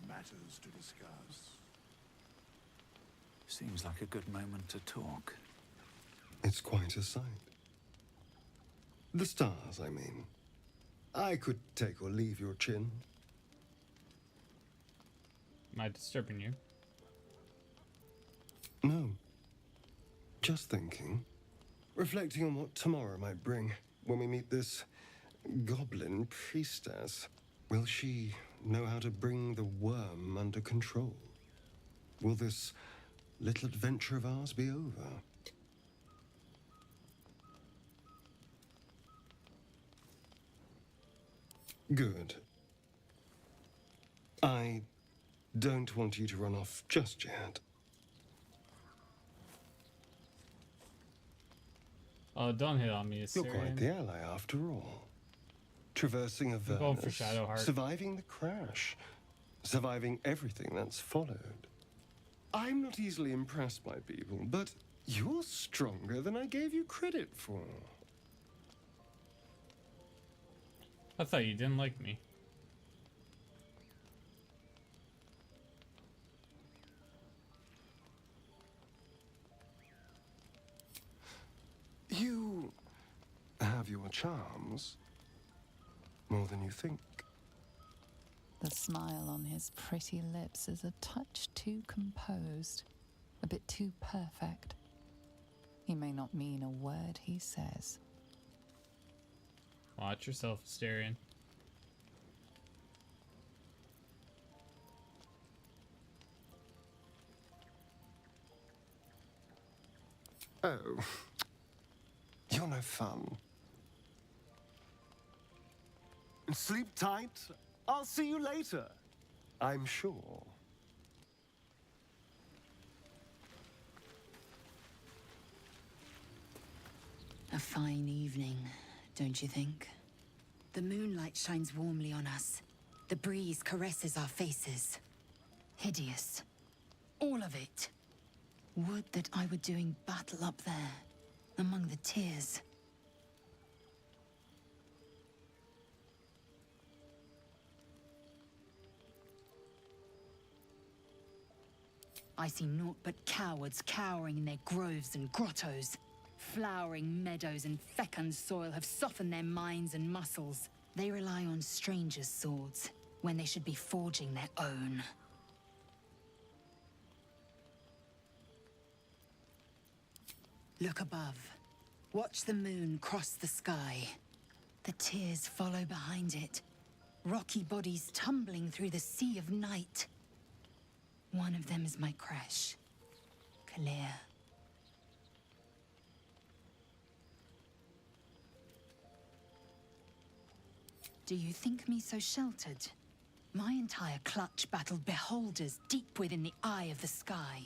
Matters to discuss. Seems like a good moment to talk. It's quite a sight. The stars, I mean. I could take or leave your chin. Am I disturbing you? No. Just thinking. Reflecting on what tomorrow might bring when we meet this goblin priestess. Will she know how to bring the worm under control? Will this little adventure of ours be over? Good. I don't want you to run off just yet. Oh, don't hit on me, You're Assyrian. quite the ally after all. Traversing a I'm going for Avernus, Shadowheart. surviving the crash, surviving everything that's followed. I'm not easily impressed by people, but you're stronger than I gave you credit for. I thought you didn't like me. You have your charms. More than you think. The smile on his pretty lips is a touch too composed, a bit too perfect. He may not mean a word he says. Watch yourself, Asterion. Oh, you're no fun. Sleep tight. I'll see you later. I'm sure. A fine evening, don't you think? The moonlight shines warmly on us. The breeze caresses our faces. Hideous. All of it. Would that I were doing battle up there, among the tears. I see naught but cowards cowering in their groves and grottos. Flowering meadows and fecund soil have softened their minds and muscles. They rely on strangers' swords when they should be forging their own. Look above. Watch the moon cross the sky. The tears follow behind it. Rocky bodies tumbling through the sea of night. One of them is my crash. Clear. Do you think me so sheltered? My entire clutch battled beholders deep within the eye of the sky.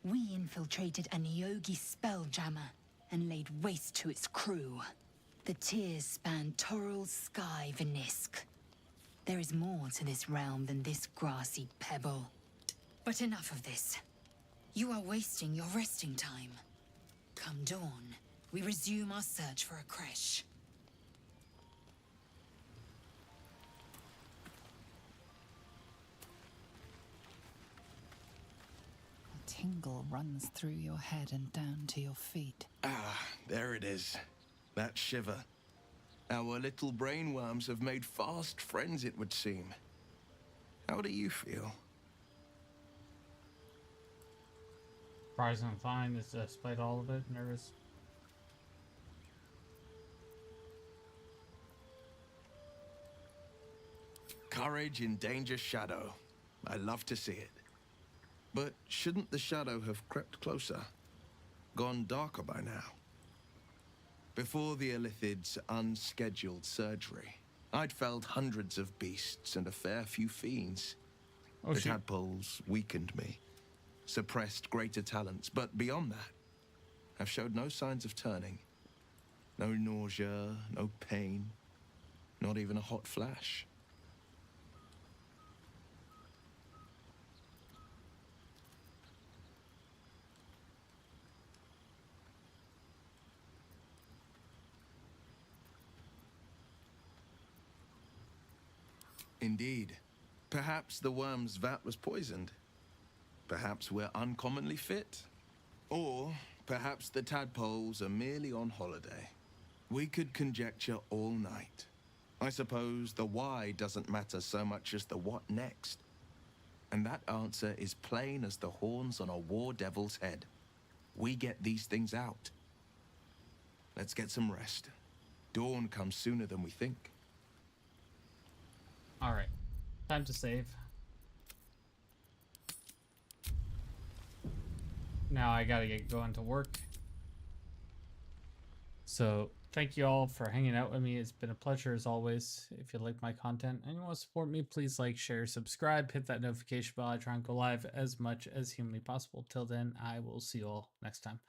We infiltrated a Neogi spelljammer and laid waste to its crew. The tears span Toral's sky, Vinisk. There is more to this realm than this grassy pebble. But enough of this. You are wasting your resting time. Come dawn, we resume our search for a creche. A tingle runs through your head and down to your feet. Ah, there it is. That shiver. Our little brainworms have made fast friends, it would seem. How do you feel? Surprisingly fine, despite all of it. Nervous. Courage in danger shadow. I love to see it. But shouldn't the shadow have crept closer? Gone darker by now? Before the Illithid's unscheduled surgery, I'd felled hundreds of beasts and a fair few fiends. Oh, the shit. tadpoles weakened me, suppressed greater talents, but beyond that, I've showed no signs of turning. No nausea, no pain, not even a hot flash. Indeed. Perhaps the worm's vat was poisoned. Perhaps we're uncommonly fit. Or perhaps the tadpoles are merely on holiday. We could conjecture all night. I suppose the why doesn't matter so much as the what next. And that answer is plain as the horns on a war devil's head. We get these things out. Let's get some rest. Dawn comes sooner than we think. Alright. Time to save. Now I gotta get going to work. So, thank you all for hanging out with me. It's been a pleasure as always. If you like my content and you want to support me, please like, share, subscribe, hit that notification bell. I try and go live as much as humanly possible. Till then, I will see you all next time.